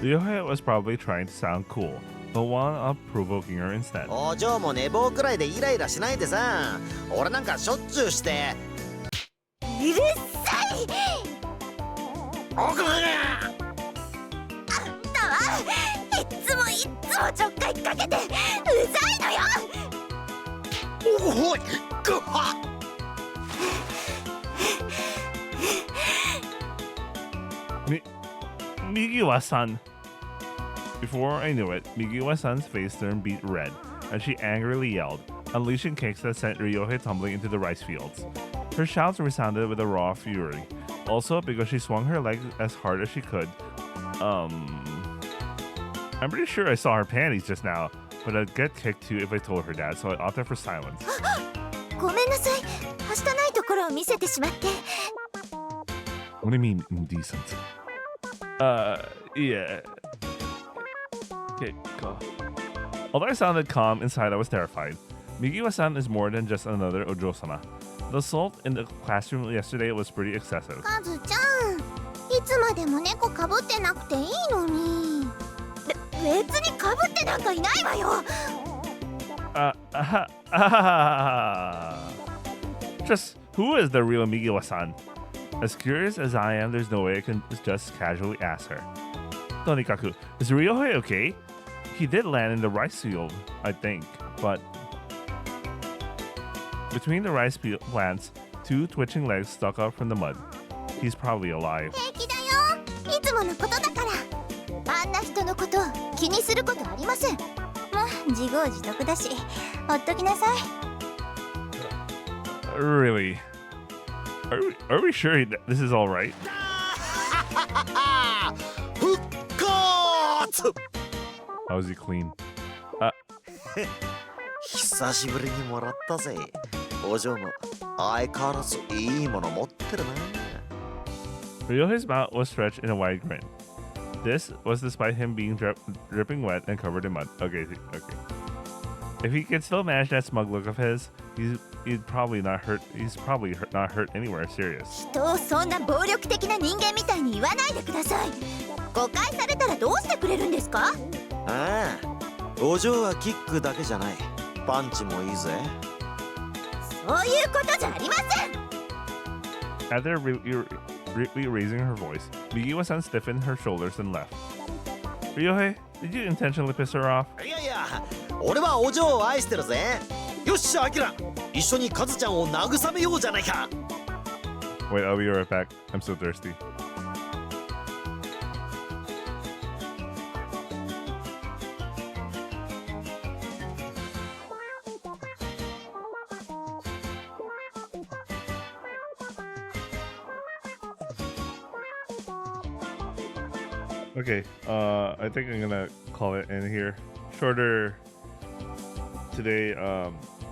Ryohei was probably trying to sound cool, but wound up provoking her instead. お嬢も寝坊くらいでイライラしないでさ。俺なんかしょっちゅうして。うるさい。おくいつもちょっかいかけてうざいのよ。おい、くはMigiwa-san! Before I knew it, Migiwa-san's face turned beet red, and she angrily yelled, unleashing kicks that sent Ryohei tumbling into the rice fields. Her shouts resounded with a raw fury, also because she swung her legs as hard as she could. I'm pretty sure I saw her panties just now, but I'd get kicked too if I told her dad, so I opted for silence. ごめんなさい。はしたないところを見せてしまって。 What do you mean indecent? Yeah. Okay, go. Although I sounded calm, inside I was terrified. Migiwa-san is more than just another Ojo-sama. The assault in the classroom yesterday was pretty excessive. カズちゃん、いつまでも猫かぶってなくていいのに。別にかぶってなんかいないわよ。Just who is the real Migiwa-san? As curious as I am, there's no way I can just casually ask her. Tonikaku, is Ryohei okay? He did land in the rice field, I think, but between the rice plants, two twitching legs stuck out from the mud. He's probably alive. 平気だよ。いつものことだから。あんな人のこと気にすることありません。まあ自業自得だし、ほっときなさい。Really? Are we sure this is all right? 復活。 How is he clean? 久しぶりにもらったぜ。お嬢も相変わらずいいもの持ってるな。Ryohei's mouth was stretched in a wide grin. This was despite him being dripping wet and covered in mud. Okay. If he can still manage that smug look of his, he'd probably not hurt. He's probably not hurt anywhere serious. 人をそんな暴力的な人間みたいに言わないでください。誤解されたらどうしてくれるんですか？ああ、お嬢はキックだけじゃない。パンチもいいぜ。そういうことじゃありません。 After raising her voice, Migiwa-san stiffened her shoulders and left. Ryohei, did you intentionally piss her off? いやいや、俺はお嬢を愛してるぜ。よっしゃ、アキラ、一緒にカズちゃんを慰めようじゃないか。Wait, I'll be right back. I'm so thirsty. Okay, I think I'm gonna call it in here. Shorter today.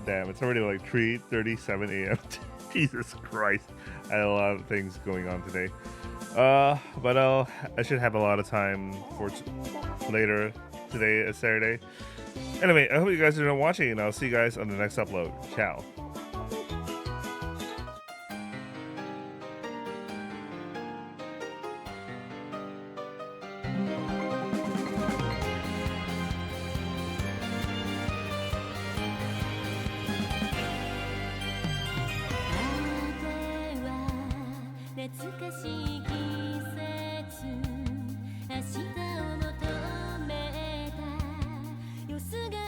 Damn, it's already like 3:37 a.m. Jesus Christ, I had a lot of things going on today. But I should have a lot of time for later today, Saturday. Anyway, I hope you guys are watching, and I'll see you guys on the next upload. Ciao. Yosuga